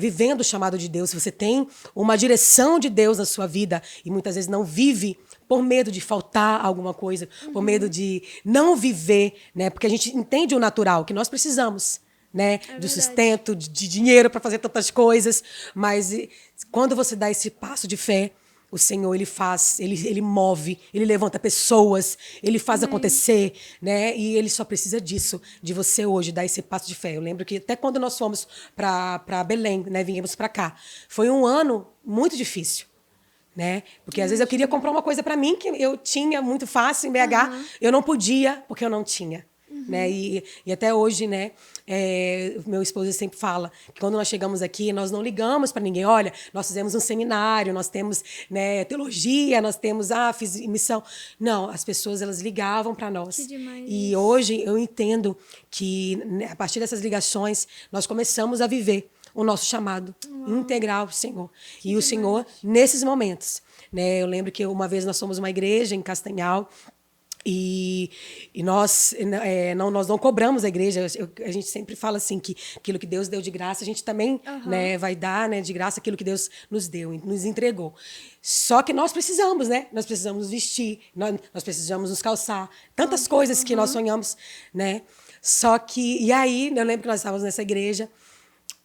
vivendo o chamado de Deus, você tem uma direção de Deus na sua vida e muitas vezes não vive por medo de faltar alguma coisa, por medo de não viver, né? Porque a gente entende o natural, que nós precisamos. Né, do sustento, de dinheiro para fazer tantas coisas, mas quando você dá esse passo de fé, o Senhor ele move, ele levanta pessoas, ele faz acontecer, né? E ele só precisa disso, de você hoje dar esse passo de fé. Eu lembro que até quando nós fomos para Belém, né, viemos para cá, foi um ano muito difícil. Né? Porque às vezes eu queria comprar uma coisa para mim que eu tinha muito fácil em BH, eu não podia porque eu não tinha. Né? E até hoje, né, meu esposo sempre fala que quando nós chegamos aqui, nós não ligamos para ninguém. Olha, nós fizemos um seminário, nós temos, né, teologia, nós temos fiz missão. Não, as pessoas elas ligavam para nós. Que demais. E hoje eu entendo que, né, a partir dessas ligações, nós começamos a viver o nosso chamado integral, Senhor. Que e demais. O Senhor, nesses momentos. Né, eu lembro que uma vez nós fomos uma igreja em Castanhal, e nós não cobramos a igreja. A gente sempre fala assim que aquilo que Deus deu de graça, a gente também né, vai dar, né, de graça aquilo que Deus nos deu, nos entregou. Só que nós precisamos, né? Nós precisamos vestir, nós precisamos nos calçar. Tantas coisas que nós sonhamos, né? Só que... E aí, eu lembro que nós estávamos nessa igreja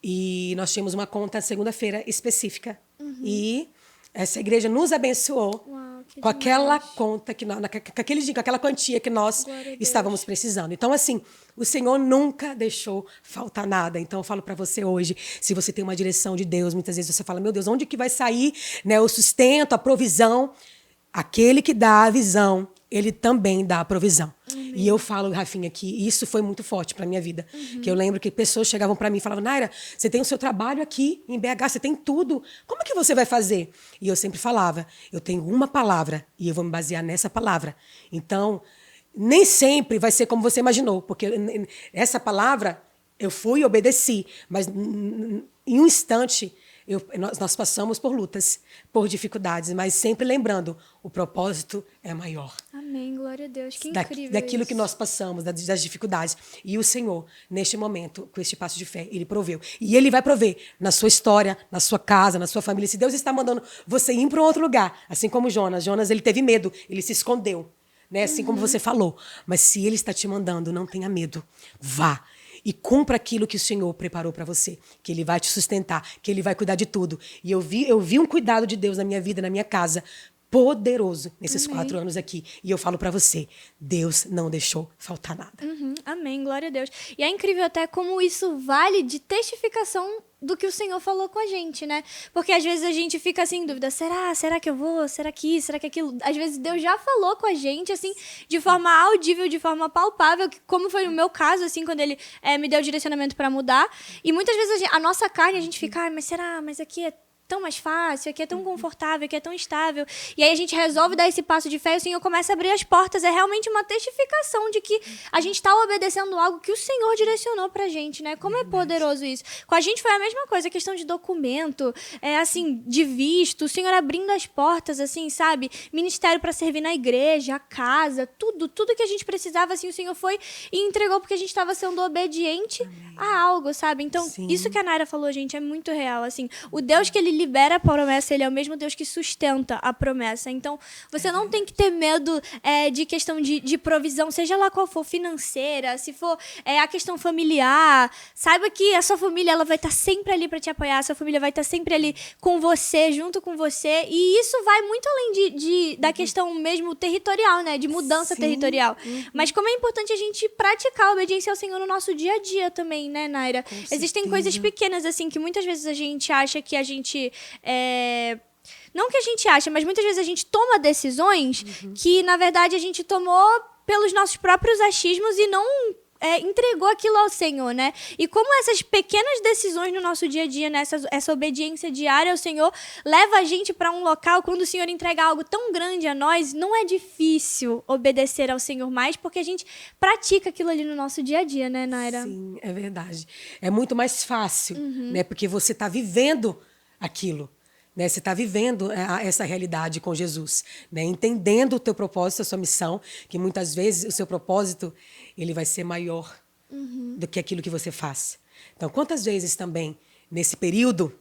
e nós tínhamos uma conta segunda-feira específica. E essa igreja nos abençoou. Uau. Com aquela conta, com aquela quantia que nós estávamos precisando. Então, assim, o Senhor nunca deixou faltar nada. Então, eu falo para você hoje, se você tem uma direção de Deus, muitas vezes você fala, meu Deus, onde que vai sair, né, o sustento, a provisão? Aquele que dá a visão, ele também dá a provisão. E eu falo, Rafinha, que isso foi muito forte para minha vida. Que eu lembro que pessoas chegavam para mim e falavam, Naira, você tem o seu trabalho aqui em BH, você tem tudo. Como é que você vai fazer? E eu sempre falava, eu tenho uma palavra e eu vou me basear nessa palavra. Então, nem sempre vai ser como você imaginou, porque essa palavra eu fui e obedeci, mas em um instante... Nós passamos por lutas, por dificuldades, mas sempre lembrando, o propósito é maior. Amém, glória a Deus, que incrível daquilo isso. que nós passamos, das dificuldades. E o Senhor, neste momento, com este passo de fé, Ele proveu. E Ele vai prover na sua história, na sua casa, na sua família. Se Deus está mandando você ir para um outro lugar, assim como Jonas. Jonas, ele teve medo, ele se escondeu, né? Assim como você falou. Mas se Ele está te mandando, não tenha medo. Vá. E cumpra aquilo que o Senhor preparou para você, que Ele vai te sustentar, que Ele vai cuidar de tudo. E eu vi um cuidado de Deus na minha vida, na minha casa, poderoso nesses 4 anos aqui. E eu falo para você, Deus não deixou faltar nada. Amém, glória a Deus. E é incrível até como isso vale de testificação do que o Senhor falou com a gente, né? Porque às vezes a gente fica assim em dúvida, será que eu vou? Será que isso? Será que aquilo? Às vezes Deus já falou com a gente, assim, de forma audível, de forma palpável, como foi no meu caso, assim, quando Ele me deu o direcionamento para mudar. E muitas vezes a nossa carne, a gente fica, mas será? Mas aqui é tão mais fácil, aqui é tão confortável, aqui é tão estável. E aí a gente resolve dar esse passo de fé e o Senhor começa a abrir as portas. É realmente uma testificação de que a gente está obedecendo algo que o Senhor direcionou pra gente, né? Como é poderoso isso. Com a gente foi a mesma coisa, a questão de documento, assim, de visto, o Senhor abrindo as portas, assim, sabe? Ministério para servir na igreja, a casa, tudo que a gente precisava, assim, o Senhor foi e entregou porque a gente estava sendo obediente a algo, sabe? Então, isso que a Naira falou, gente, é muito real, assim. O Deus que Ele libera a promessa, ele é o mesmo Deus que sustenta a promessa. Então, você não tem que ter medo de questão de provisão, seja lá qual for, financeira, se for a questão familiar. Saiba que a sua família ela vai estar sempre ali para te apoiar, a sua família vai estar sempre ali com você, junto com você. E isso vai muito além da questão mesmo territorial, né? De mudança territorial. Mas como é importante a gente praticar a obediência ao Senhor no nosso dia a dia também, né, Naira? Existem coisas pequenas, assim, que muitas vezes a gente acha que a gente... Não que a gente acha, mas muitas vezes a gente toma decisões que, na verdade, a gente tomou pelos nossos próprios achismos e não entregou aquilo ao Senhor, né? E como essas pequenas decisões no nosso dia a dia, né? Essa obediência diária ao Senhor, leva a gente para um local, quando o Senhor entrega algo tão grande a nós, não é difícil obedecer ao Senhor mais, porque a gente pratica aquilo ali no nosso dia a dia, né, Naira? Sim, é verdade. É muito mais fácil, né? Porque você está vivendo aquilo. Né? Você está vivendo essa realidade com Jesus, né? Entendendo o teu propósito, a sua missão, que muitas vezes o seu propósito ele vai ser maior do que aquilo que você faz. Então, quantas vezes também, nesse período,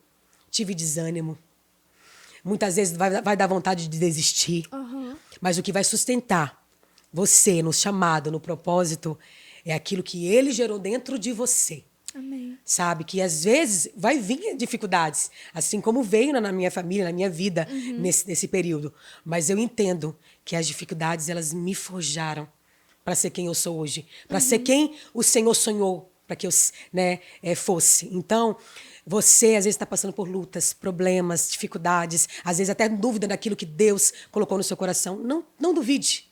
tive desânimo. Muitas vezes vai dar vontade de desistir. Mas o que vai sustentar você no chamado, no propósito, é aquilo que ele gerou dentro de você. Amém. Sabe? Que às vezes vai vir dificuldades, assim como veio na minha família, na minha vida, nesse período. Mas eu entendo que as dificuldades, elas me forjaram para ser quem eu sou hoje, para ser quem o Senhor sonhou para que eu fosse. Então, você às vezes está passando por lutas, problemas, dificuldades, às vezes até dúvida daquilo que Deus colocou no seu coração. Não duvide,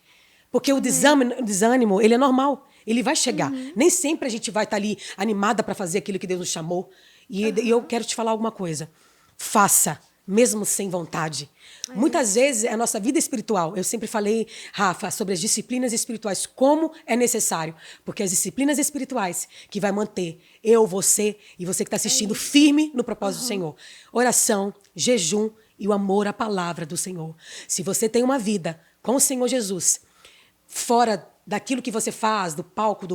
porque o desânimo, ele é normal. Ele vai chegar. Nem sempre a gente vai estar ali animada para fazer aquilo que Deus nos chamou. E eu quero te falar alguma coisa. Faça, mesmo sem vontade. Muitas vezes é a nossa vida espiritual. Eu sempre falei, Rafa, sobre as disciplinas espirituais, como é necessário. Porque as disciplinas espirituais que vai manter você e você que está assistindo firme no propósito do Senhor. Oração, jejum e o amor à palavra do Senhor. Se você tem uma vida com o Senhor Jesus, fora daquilo que você faz, do palco,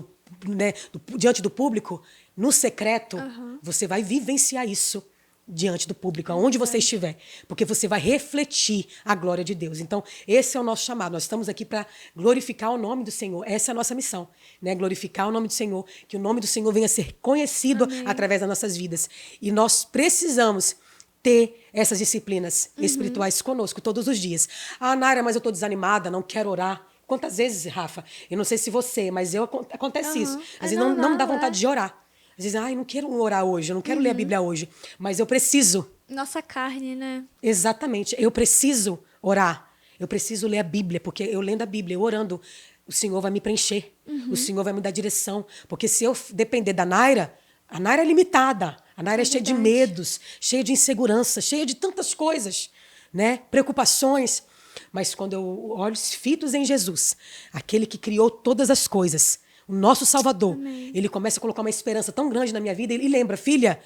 diante do público, no secreto, você vai vivenciar isso diante do público, aonde você estiver, porque você vai refletir a glória de Deus. Então, esse é o nosso chamado. Nós estamos aqui para glorificar o nome do Senhor. Essa é a nossa missão, né? Glorificar o nome do Senhor, que o nome do Senhor venha a ser conhecido através das nossas vidas. E nós precisamos ter essas disciplinas espirituais conosco todos os dias. Ah, Naira, mas eu estou desanimada, não quero orar. Quantas vezes, Rafa, eu não sei se você, mas acontece isso. Às vezes não me dá vontade de orar. Às vezes, eu não quero orar hoje, eu não quero ler a Bíblia hoje, mas eu preciso. Nossa carne, né? Exatamente, eu preciso orar. Eu preciso ler a Bíblia, porque eu lendo a Bíblia, eu orando, o Senhor vai me preencher. O Senhor vai me dar direção. Porque se eu depender da Naira, a Naira é limitada. A Naira é cheia de medos, cheia de insegurança, cheia de tantas coisas, né? Preocupações. Mas quando eu olho fitos em Jesus, aquele que criou todas as coisas, o nosso Salvador, ele começa a colocar uma esperança tão grande na minha vida. Ele lembra, filha,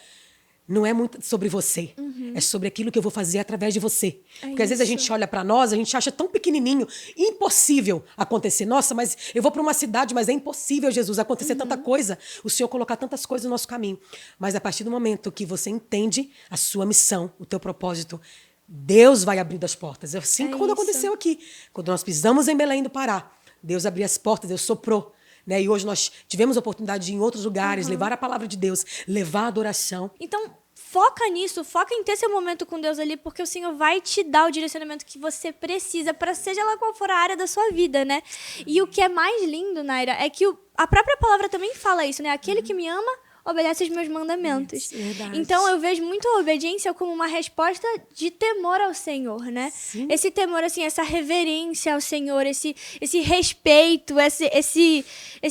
não é muito sobre você, é sobre aquilo que eu vou fazer através de você. Porque às vezes a gente olha para nós, a gente acha tão pequenininho, impossível acontecer. Nossa, mas eu vou para uma cidade, mas é impossível, Jesus, acontecer tanta coisa, o Senhor colocar tantas coisas no nosso caminho. Mas a partir do momento que você entende a sua missão, o teu propósito, Deus vai abrindo as portas. Assim quando aconteceu aqui. Quando nós pisamos em Belém do Pará, Deus abriu as portas, Deus soprou. Né? E hoje nós tivemos a oportunidade de ir em outros lugares, levar a palavra de Deus, levar a adoração. Então, foca nisso, foca em ter seu momento com Deus ali, porque o Senhor vai te dar o direcionamento que você precisa para seja lá qual for a área da sua vida, né? E o que é mais lindo, Naira, é que a própria palavra também fala isso, né? Aquele que me ama obedece aos meus mandamentos. Então, eu vejo muito a obediência como uma resposta de temor ao Senhor, né? Sim. Esse temor, assim, essa reverência ao Senhor, esse respeito, esse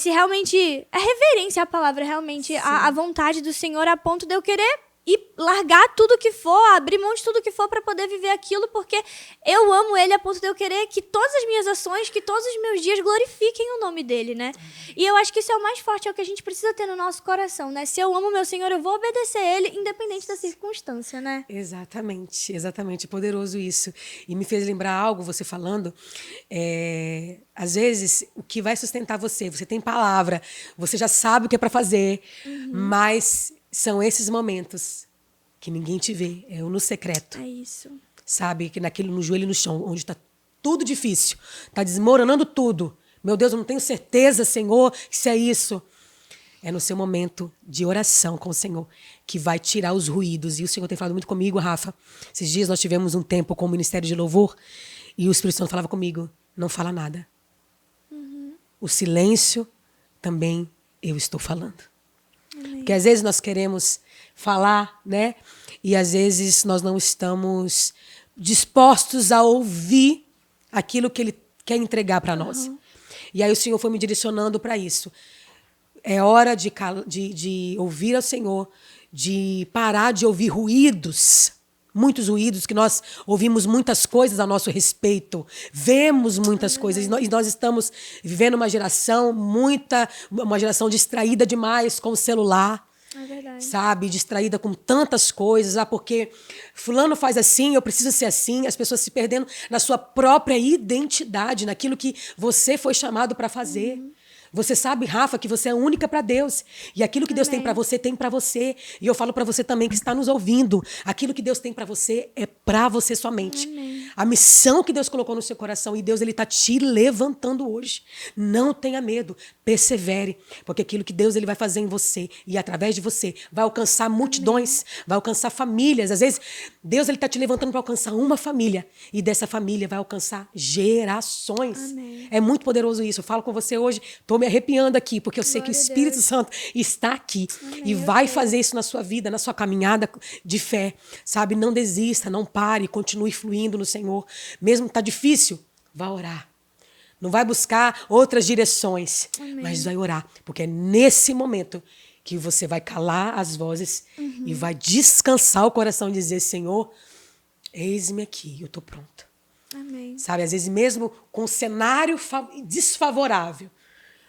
realmente... A reverência à palavra, realmente, a vontade do Senhor, a ponto de eu querer e largar tudo que for, abrir mão de tudo que for para poder viver aquilo, porque eu amo Ele a ponto de eu querer que todas as minhas ações, que todos os meus dias glorifiquem o nome dele, né? E eu acho que isso é o mais forte, é o que a gente precisa ter no nosso coração, né? Se eu amo meu Senhor, eu vou obedecer Ele, independente da circunstância, né? Exatamente, poderoso isso. E me fez lembrar algo, você falando, às vezes, o que vai sustentar você tem palavra, você já sabe o que é para fazer, mas são esses momentos que ninguém te vê, é o no secreto. É isso. Sabe? Que no joelho no chão, onde está tudo difícil, está desmoronando tudo. Meu Deus, eu não tenho certeza, Senhor, que isso é isso. É no seu momento de oração com o Senhor que vai tirar os ruídos. E o Senhor tem falado muito comigo, Rafa. Esses dias nós tivemos um tempo com o Ministério de Louvor e o Espírito Santo falava comigo, não fala nada. O silêncio também eu estou falando. Amém. Porque às vezes nós queremos falar, né? E às vezes nós não estamos dispostos a ouvir aquilo que Ele quer entregar para nós. E aí o Senhor foi me direcionando para isso. É hora de ouvir ao Senhor, de parar de ouvir ruídos, muitos ruídos, que nós ouvimos muitas coisas a nosso respeito, vemos muitas coisas, e nós estamos vivendo uma geração distraída demais com o celular. É verdade. Sabe, distraída com tantas coisas, porque fulano faz assim, eu preciso ser assim, as pessoas se perdendo na sua própria identidade, naquilo que você foi chamado para fazer. Você sabe, Rafa, que você é única para Deus. E aquilo que Deus tem para você, tem para você. E eu falo para você também que está nos ouvindo. Aquilo que Deus tem para você é para você somente. Amém. A missão que Deus colocou no seu coração. E Deus, Ele está te levantando hoje. Não tenha medo. Persevere. Porque aquilo que Deus Ele vai fazer em você e através de você vai alcançar multidões, vai alcançar famílias. Às vezes, Deus Ele está te levantando para alcançar uma família. E dessa família vai alcançar gerações. Amém. É muito poderoso isso. Eu falo com você hoje, estou me arrepiando aqui, porque eu sei que o Glória a Espírito Deus. Santo está aqui. Amém, E eu vai creio. fazer isso na sua vida, na sua caminhada de fé. Sabe? Não desista, não pare, continue fluindo no Senhor. Mesmo que está difícil, vá orar. Não vai buscar outras direções, mas vai orar. Porque é nesse momento que você vai calar as vozes e vai descansar o coração e dizer, Senhor, eis-me aqui, eu estou pronta. Amém. Sabe, às vezes mesmo com um cenário desfavorável,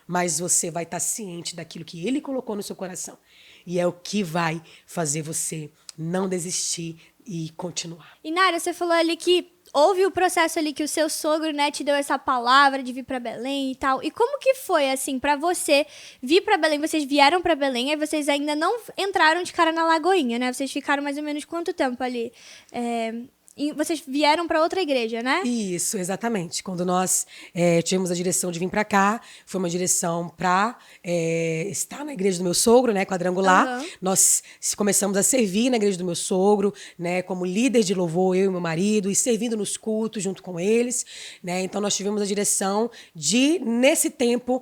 mas você vai estar ciente daquilo que Ele colocou no seu coração. E é o que vai fazer você não desistir e continuar. E Nara, você falou ali que houve o processo ali que o seu sogro, né, te deu essa palavra de vir pra Belém e tal. E como que foi, assim, pra você vir pra Belém? Vocês vieram pra Belém, aí vocês ainda não entraram de cara na Lagoinha, né? Vocês ficaram mais ou menos quanto tempo ali? E vocês vieram pra outra igreja, né? Isso, exatamente. Quando nós tivemos a direção de vir para cá, foi uma direção para estar na igreja do meu sogro, né, quadrangular. Nós começamos a servir na igreja do meu sogro, né, como líder de louvor, eu e meu marido, e servindo nos cultos junto com eles, né. Então nós tivemos a direção de nesse tempo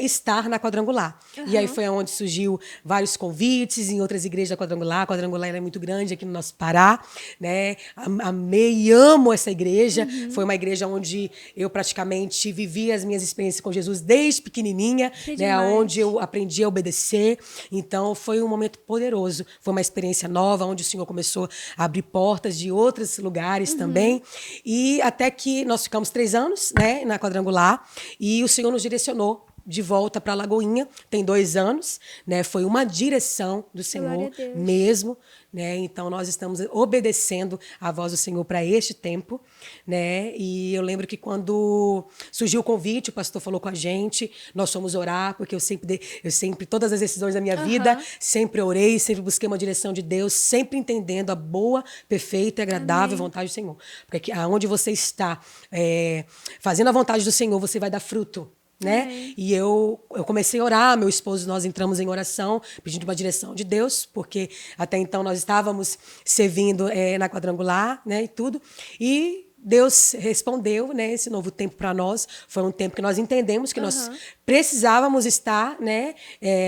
estar na quadrangular. E aí foi onde surgiu vários convites em outras igrejas da quadrangular. A quadrangular é muito grande aqui no nosso Pará, né. Amei e amo essa igreja. Foi uma igreja onde eu praticamente vivi as minhas experiências com Jesus desde pequenininha, né, onde eu aprendi a obedecer. Então, foi um momento poderoso. Foi uma experiência nova, onde o Senhor começou a abrir portas de outros lugares também. E até que nós ficamos 3 anos, né, na quadrangular, e o Senhor nos direcionou de volta para Lagoinha, tem 2 anos, né? Foi uma direção do Senhor mesmo, né? Então nós estamos obedecendo a voz do Senhor para este tempo, né? E eu lembro que quando surgiu o convite, o pastor falou com a gente, nós fomos orar, porque eu sempre todas as decisões da minha vida, sempre orei, sempre busquei uma direção de Deus, sempre entendendo a boa, perfeita e agradável vontade do Senhor. Porque aonde você está fazendo a vontade do Senhor, você vai dar fruto. Né? E eu comecei a orar, meu esposo, nós entramos em oração, pedindo uma direção de Deus, porque até então nós estávamos servindo na quadrangular, né, e tudo. E Deus respondeu, né, esse novo tempo para nós. Foi um tempo que nós entendemos que nós precisávamos estar, né,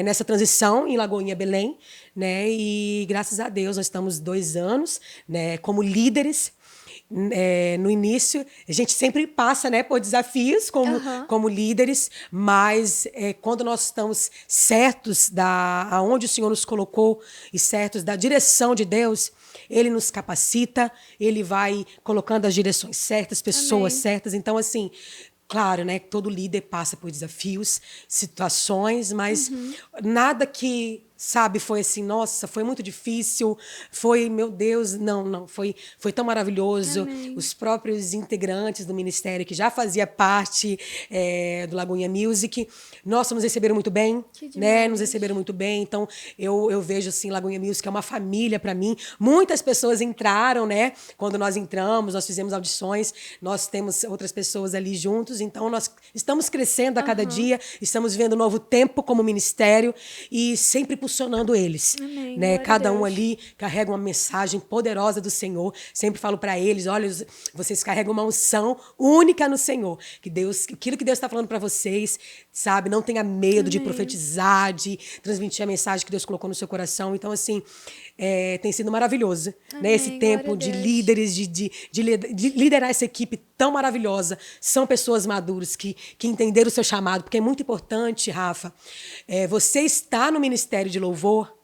nessa transição em Lagoinha, Belém, né, e graças a Deus nós estamos 2 anos, né, como líderes. No início, a gente sempre passa, né, por desafios como líderes, mas quando nós estamos certos aonde o Senhor nos colocou e certos da direção de Deus, Ele nos capacita, Ele vai colocando as direções certas, pessoas certas. Então, assim, claro, né, todo líder passa por desafios, situações, mas nada que sabe, foi assim, nossa, foi muito difícil, foi, meu Deus, não, foi tão maravilhoso. Amém. Os próprios integrantes do ministério, que já fazia parte do Lagoinha Music, nossa, nos receberam muito bem, Que né, demais. nos receberam muito bem, então eu vejo, assim, Lagoinha Music é uma família para mim. Muitas pessoas entraram, né, quando nós entramos, nós fizemos audições, nós temos outras pessoas ali juntos, então nós estamos crescendo a cada dia, estamos vivendo um novo tempo como ministério e sempre impulsionando eles. Amém, Né? glória a Cada um Deus. ali carrega uma mensagem poderosa do Senhor. Sempre falo para eles, olha, vocês carregam uma unção única no Senhor. Que Deus, aquilo que Deus está falando para vocês, sabe? Não tenha medo de Amém. profetizar, de transmitir a mensagem que Deus colocou no seu coração. Então, assim, tem sido maravilhoso, né? Esse Amém, tempo glória a de Deus. líderes, de liderar essa equipe tão maravilhosa. São pessoas maduras que entenderam o seu chamado, porque é muito importante, Rafa, você estar no ministério de louvor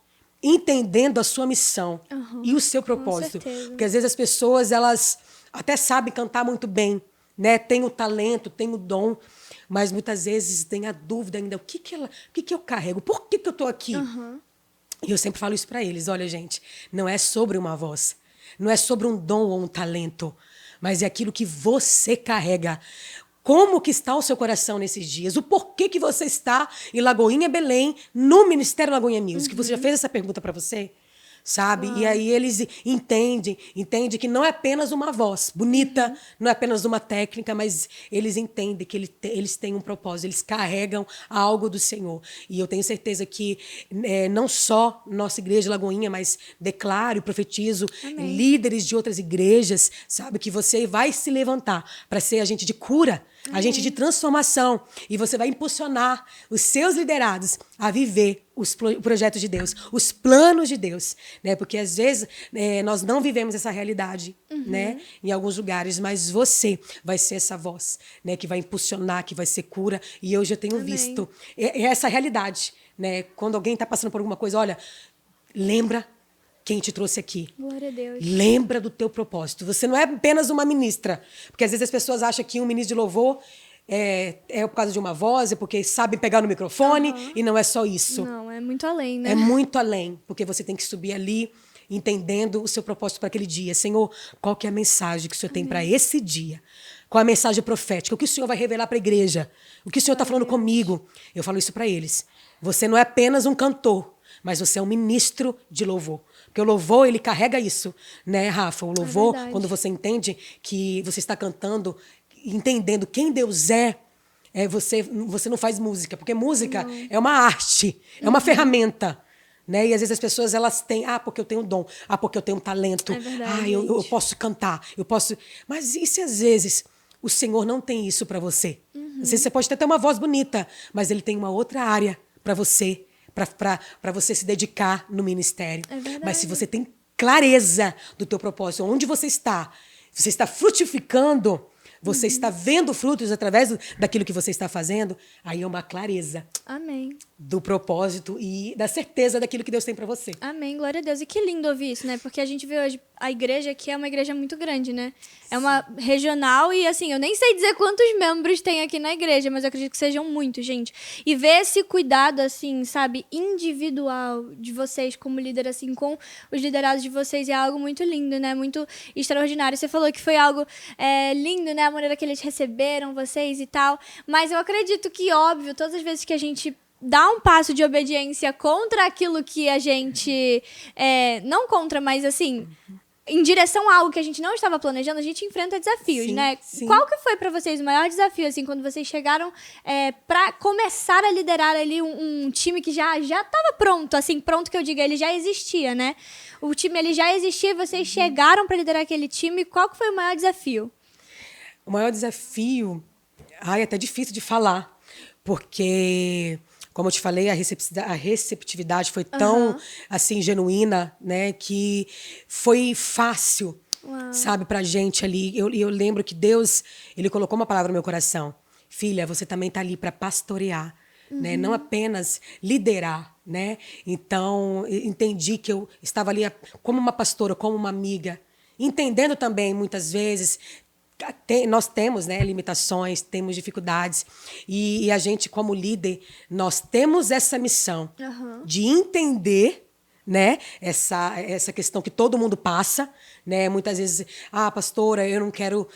entendendo a sua missão e o seu propósito. certeza. Porque às vezes as pessoas, elas até sabem cantar muito bem, né? Tem o talento, tem o dom, mas muitas vezes tem a dúvida ainda, o que eu carrego? Por que eu estou aqui? E eu sempre falo isso para eles, olha, gente, não é sobre uma voz, não é sobre um dom ou um talento, mas é aquilo que você carrega. Como que está o seu coração nesses dias? O porquê que você está em Lagoinha, Belém, no Ministério Lagoinha Music? Você já fez essa pergunta para você? Sabe? E aí eles entendem que não é apenas uma voz bonita, não é apenas uma técnica, mas eles entendem que eles têm um propósito, eles carregam algo do Senhor. E eu tenho certeza que não só nossa igreja Lagoinha, mas declaro e profetizo líderes de outras igrejas, sabe? Que você vai se levantar para ser agente de cura, agente de transformação. E você vai impulsionar os seus liderados a viver os projetos de Deus, os planos de Deus, né? Porque às vezes nós não vivemos essa realidade, né? Em alguns lugares, mas você vai ser essa voz, né? Que vai impulsionar, que vai ser cura. E eu já tenho visto essa realidade, né? Quando alguém está passando por alguma coisa, olha, lembra quem te trouxe aqui. Glória a Deus. Lembra do teu propósito. Você não é apenas uma ministra, porque às vezes as pessoas acham que um ministro de louvor é por causa de uma voz, é porque sabe pegar no microfone, e não é só isso. Não, é muito além, né? É muito além, porque você tem que subir ali entendendo o seu propósito para aquele dia. Senhor, qual que é a mensagem que o Senhor tem para esse dia? Qual a mensagem profética? O que o Senhor vai revelar para a igreja? O que o Senhor está falando comigo? Eu falo isso para eles. Você não é apenas um cantor, mas você é um ministro de louvor. Porque o louvor, ele carrega isso, né, Rafa? O louvor, verdade. quando você entende que você está cantando, entendendo quem Deus você não faz música, porque música é uma arte, é uma ferramenta. Né? E às vezes as pessoas elas têm, porque eu tenho dom, porque eu tenho um talento, É verdade, eu gente. posso cantar, eu posso. Mas e se às vezes o Senhor não tem isso para você? Às vezes você pode ter uma voz bonita, mas Ele tem uma outra área para você, para você se dedicar no ministério. É verdade. Mas se você tem clareza do teu propósito, onde você está frutificando, você está vendo frutos através daquilo que você está fazendo, aí é uma clareza Amém. do propósito e da certeza daquilo que Deus tem para você. Amém, glória a Deus. E que lindo ouvir isso, né? Porque a gente vê hoje a igreja aqui é uma igreja muito grande, né? É uma regional e, assim, eu nem sei dizer quantos membros tem aqui na igreja, mas eu acredito que sejam muitos, gente. E ver esse cuidado, assim, sabe, individual de vocês como líder, assim, com os liderados de vocês é algo muito lindo, né? Muito extraordinário. Você falou que foi algo lindo, né? A maneira que eles receberam vocês e tal. Mas eu acredito que, óbvio, todas as vezes que a gente dá um passo de obediência contra aquilo que a gente... não contra, mas assim... em direção a algo que a gente não estava planejando, a gente enfrenta desafios, Sim, né? sim. Qual que foi para vocês o maior desafio, assim, quando vocês chegaram para começar a liderar ali um time que já estava pronto, assim, pronto que eu diga, ele já existia, né? O time, ele já existia e vocês chegaram para liderar aquele time. Qual que foi o maior desafio? O maior desafio... é até difícil de falar, porque... como eu te falei, a receptividade foi tão, assim, genuína, né? Que foi fácil, sabe, pra gente ali. Eu lembro que Deus, Ele colocou uma palavra no meu coração. Filha, você também tá ali para pastorear, né? Não apenas liderar, né? Então, entendi que eu estava ali como uma pastora, como uma amiga. Entendendo também, muitas vezes, nós temos, né, limitações, temos dificuldades, e a gente, como líder, nós temos essa missão de entender, né, essa questão que todo mundo passa, né, muitas vezes, pastora, eu não quero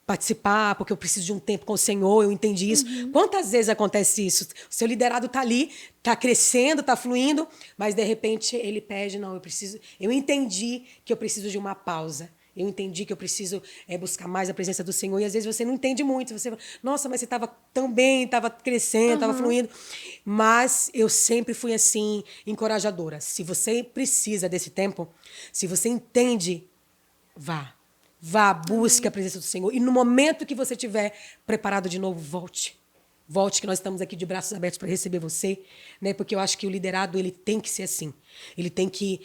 participar porque eu preciso de um tempo com o Senhor, eu entendi isso. Quantas vezes acontece isso? O seu liderado está ali, está crescendo, está fluindo, mas de repente ele pede, não, eu entendi que eu preciso de uma pausa. Eu entendi que eu preciso buscar mais a presença do Senhor. E às vezes você não entende muito. Você fala, nossa, mas você estava tão bem, estava crescendo, estava fluindo. Mas eu sempre fui assim, encorajadora. Se você precisa desse tempo, se você entende, vá. Vá, busque a presença do Senhor. E no momento que você estiver preparado de novo, volte. Volte, que nós estamos aqui de braços abertos para receber você, né? Porque eu acho que o liderado ele tem que ser assim. Ele tem que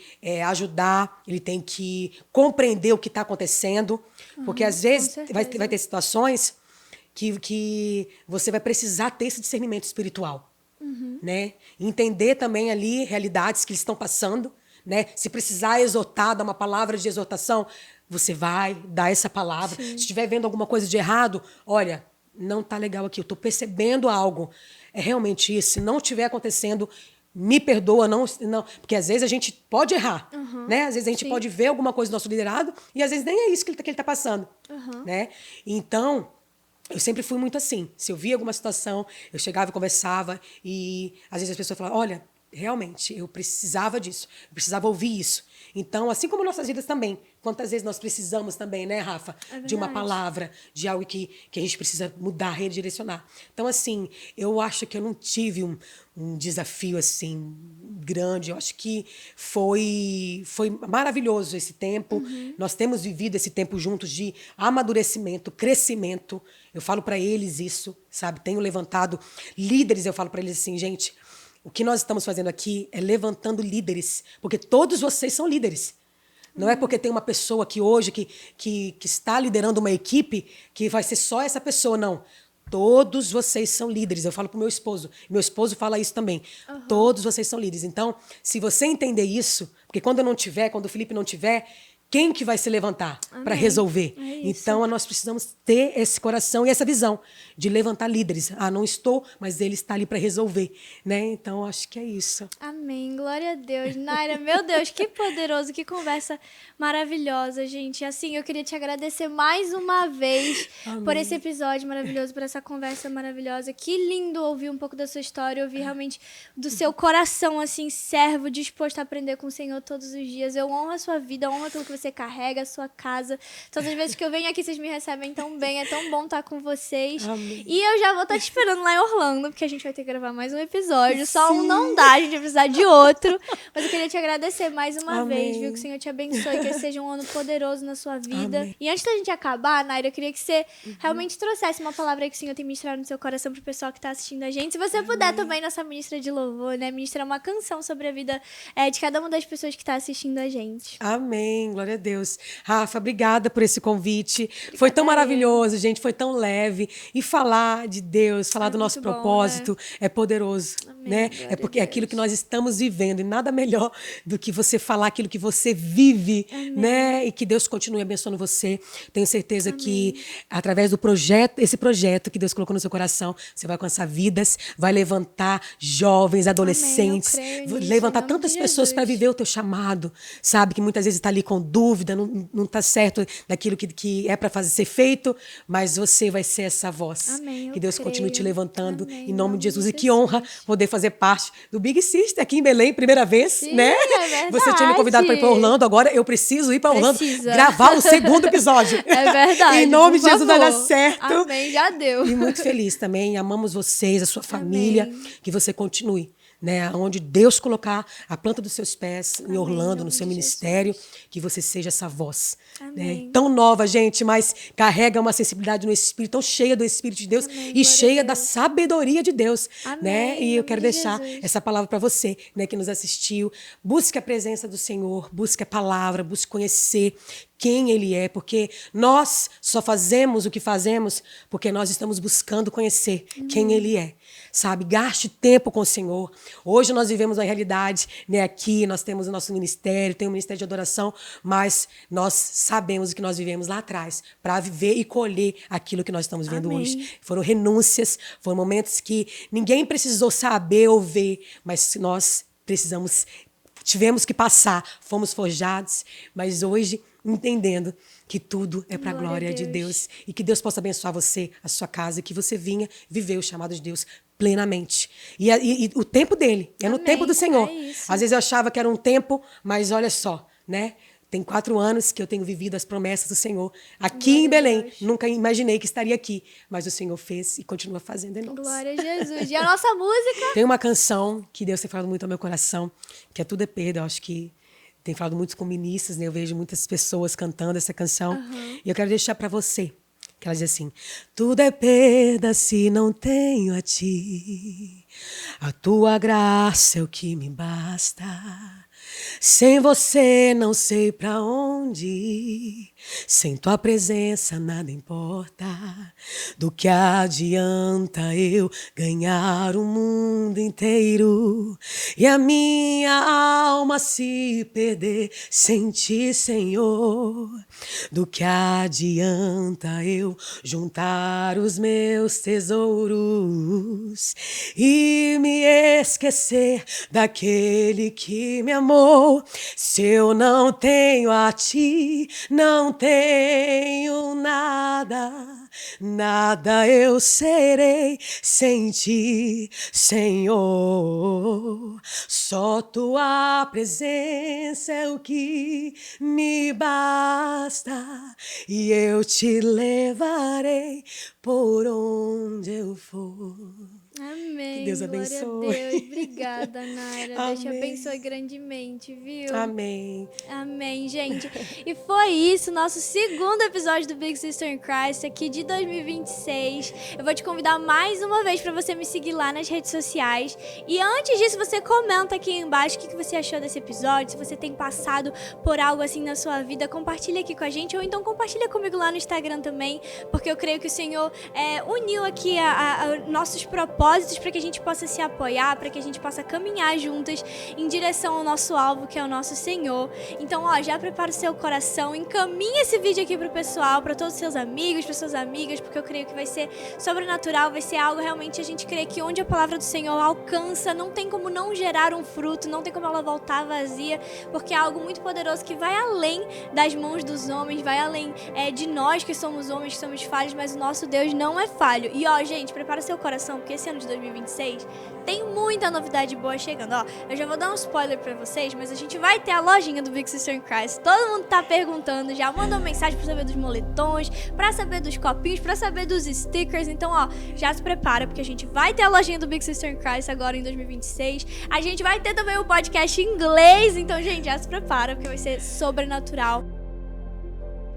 ajudar, ele tem que compreender o que está acontecendo. Porque às vezes vai ter situações que você vai precisar ter esse discernimento espiritual. Né? Entender também ali realidades que eles estão passando. Né? Se precisar exortar, dar uma palavra de exortação, você vai dar essa palavra. Sim. Se estiver vendo alguma coisa de errado, olha, não está legal aqui, eu estou percebendo algo. É realmente isso. Se não estiver acontecendo, me perdoa, não, porque às vezes a gente pode errar. Né? Às vezes a gente pode ver alguma coisa do nosso liderado e às vezes nem é isso que ele está passando. Né? Então, eu sempre fui muito assim. Se eu via alguma situação, eu chegava e conversava e às vezes as pessoas falavam, olha, realmente, eu precisava disso, eu precisava ouvir isso. Então, assim como nossas vidas também, quantas vezes nós precisamos também, né, Rafa, de uma palavra, de algo que a gente precisa mudar, redirecionar. Então, assim, eu acho que eu não tive um desafio, assim, grande. Eu acho que foi maravilhoso esse tempo. Nós temos vivido esse tempo juntos de amadurecimento, crescimento. Eu falo para eles isso, sabe? Tenho levantado líderes, eu falo para eles assim, gente, o que nós estamos fazendo aqui é levantando líderes, porque todos vocês são líderes. Não é porque tem uma pessoa aqui hoje que está liderando uma equipe que vai ser só essa pessoa, não. Todos vocês são líderes. Eu falo para o meu esposo fala isso também. Todos vocês são líderes. Então, se você entender isso, porque quando o Felipe não tiver, quem que vai se levantar para resolver? Então, nós precisamos ter esse coração e essa visão de levantar líderes. Não estou, mas ele está ali para resolver. Né? Então, acho que é isso. Amém. Glória a Deus. Naira, meu Deus, que poderoso, que conversa maravilhosa, gente. Assim, eu queria te agradecer mais uma vez por esse episódio maravilhoso, por essa conversa maravilhosa. Que lindo ouvir um pouco da sua história, ouvir realmente do seu coração, assim, servo, disposto a aprender com o Senhor todos os dias. Eu honro a sua vida, honro aquilo que você carrega, a sua casa. Todas as vezes que eu venho aqui, vocês me recebem tão bem. É tão bom estar com vocês. Amém. E eu já vou estar te esperando lá em Orlando, porque a gente vai ter que gravar mais um episódio. Só um não dá, a gente vai precisar de outro. Mas eu queria te agradecer mais uma vez, viu? Que o Senhor te abençoe, que esse seja um ano poderoso na sua vida. Amém. E antes da gente acabar, Naira, eu queria que você realmente trouxesse uma palavra aí que o Senhor tem ministrado no seu coração pro pessoal que tá assistindo a gente. Se você puder também, nossa ministra de louvor, né? Ministrar uma canção sobre a vida de cada uma das pessoas que tá assistindo a gente. Amém, glória a Deus. Rafa, obrigada por esse convite. Foi tão maravilhoso, gente, foi tão leve. E falar de Deus, falar do nosso propósito, né? É poderoso. Amém, né? É porque é aquilo que nós estamos vivendo. E nada melhor do que você falar aquilo que você vive. Né? E que Deus continue abençoando você. Tenho certeza que, através do esse projeto que Deus colocou no seu coração, você vai alcançar vidas, vai levantar jovens, adolescentes, levantar tantas pessoas para viver o teu chamado. Sabe? Que muitas vezes está ali com dúvida, não está certo daquilo que é para ser feito, mas você vai ser essa voz. Amém, que Deus continue te levantando. Amém, em nome de Jesus. E que honra poder fazer parte do Big Sister aqui em Belém, primeira vez. Sim, né? É verdade. Você tinha me convidado para ir para Orlando, agora eu preciso ir para Orlando gravar o segundo episódio. É verdade. Em nome de Jesus vai dar certo. Amém, já deu. E muito feliz também. Amamos vocês, a sua família. Amém. Que você continue. Né, onde Deus colocar a planta dos seus pés, em Orlando, no seu ministério, que você seja essa voz. Né, tão nova, gente, mas carrega uma sensibilidade no Espírito, tão cheia do Espírito de Deus. Amém, e cheia da sabedoria de Deus. Amém, né? E eu quero deixar Jesus. essa palavra para você, né, que nos assistiu. Busque a presença do Senhor, busque a palavra, busque conhecer. quem Ele é, porque nós só fazemos o que fazemos porque nós estamos buscando conhecer quem Ele é, sabe? Gaste tempo com o Senhor. Hoje nós vivemos uma realidade, né? Aqui nós temos o nosso ministério, tem o ministério de adoração, mas nós sabemos o que nós vivemos lá atrás para viver e colher aquilo que nós estamos vendo hoje. Foram renúncias, foram momentos que ninguém precisou saber ou ver, mas nós tivemos que passar, fomos forjados, mas hoje entendendo que tudo é para a glória de Deus e que Deus possa abençoar você, a sua casa, e que você vinha viver o chamado de Deus plenamente. E o tempo dele, no tempo do Senhor. Às vezes eu achava que era um tempo, mas olha só, né? Tem 4 anos que eu tenho vivido as promessas do Senhor aqui em Belém. Nunca imaginei que estaria aqui, mas o Senhor fez e continua fazendo em nós. Glória a Jesus. E a nossa música? Tem uma canção que Deus tem falado muito ao meu coração, que é Tudo é Perda. Eu acho que tem falado muito com ministros, né? Eu vejo muitas pessoas cantando essa canção. E eu quero deixar para você, que ela diz assim: tudo é perda se não tenho a ti, a tua graça é o que me basta. Sem você não sei pra onde ir, sem tua presença nada importa. Do que adianta eu ganhar o mundo inteiro e a minha alma se perder sem ti, Senhor? Do que adianta eu juntar os meus tesouros e me esquecer daquele que me amou? Se eu não tenho a ti, não tenho nada, nada eu serei sem ti, Senhor. Só tua presença é o que me basta e eu te levarei por onde eu for. Amém. Que Deus abençoe. Glória a Deus. Obrigada, Naira. Deus te Amém. abençoe grandemente, viu? Amém. Amém, gente. E foi isso, nosso segundo episódio do Big Sister in Christ aqui de 2026. Eu vou te convidar mais uma vez para você me seguir lá nas redes sociais. E antes disso, você comenta aqui embaixo o que você achou desse episódio. Se você tem passado por algo assim na sua vida, compartilha aqui com a gente. Ou então compartilha comigo lá no Instagram também. Porque eu creio que o Senhor uniu aqui nossos propósitos para que a gente possa se apoiar, para que a gente possa caminhar juntas em direção ao nosso alvo, que é o nosso Senhor. Então, já prepara o seu coração, encaminha esse vídeo aqui pro pessoal, para todos os seus amigos, para suas amigas, porque eu creio que vai ser sobrenatural, vai ser algo realmente, a gente crê que onde a palavra do Senhor alcança, não tem como não gerar um fruto, não tem como ela voltar vazia, porque é algo muito poderoso que vai além das mãos dos homens, vai além de nós que somos homens, que somos falhos, mas o nosso Deus não é falho. E gente, prepara o seu coração, porque esse ano de 2026 tem muita novidade boa chegando. Eu já vou dar um spoiler pra vocês, mas a gente vai ter a lojinha do Big Sister in Christ. Todo mundo tá perguntando, já mandou mensagem pra saber dos moletons, pra saber dos copinhos, pra saber dos stickers. Então, já se prepara, porque a gente vai ter a lojinha do Big Sister in Christ agora em 2026. A gente vai ter também o podcast em inglês. Então, gente, já se prepara, porque vai ser sobrenatural.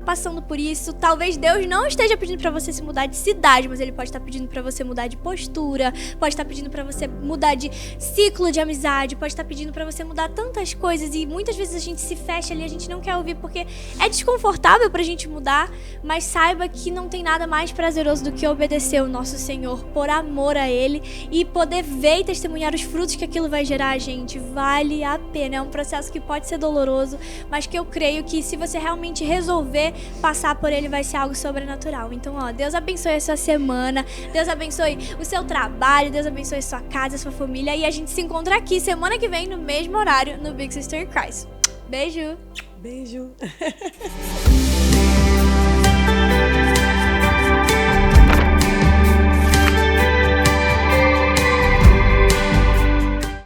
Passando por isso, talvez Deus não esteja pedindo pra você se mudar de cidade, mas Ele pode estar pedindo pra você mudar de postura, pode estar pedindo pra você mudar de ciclo de amizade, pode estar pedindo pra você mudar tantas coisas, e muitas vezes a gente se fecha ali, a gente não quer ouvir porque é desconfortável pra gente mudar, mas saiba que não tem nada mais prazeroso do que obedecer o nosso Senhor por amor a Ele e poder ver e testemunhar os frutos que aquilo vai gerar a gente. Vale a pena, é um processo que pode ser doloroso, mas que eu creio que se você realmente resolver passar por ele, vai ser algo sobrenatural. Então, Deus abençoe a sua semana, Deus abençoe o seu trabalho, Deus abençoe a sua casa, a sua família, e a gente se encontra aqui semana que vem no mesmo horário no Big Sister in Christ. Beijo! Beijo!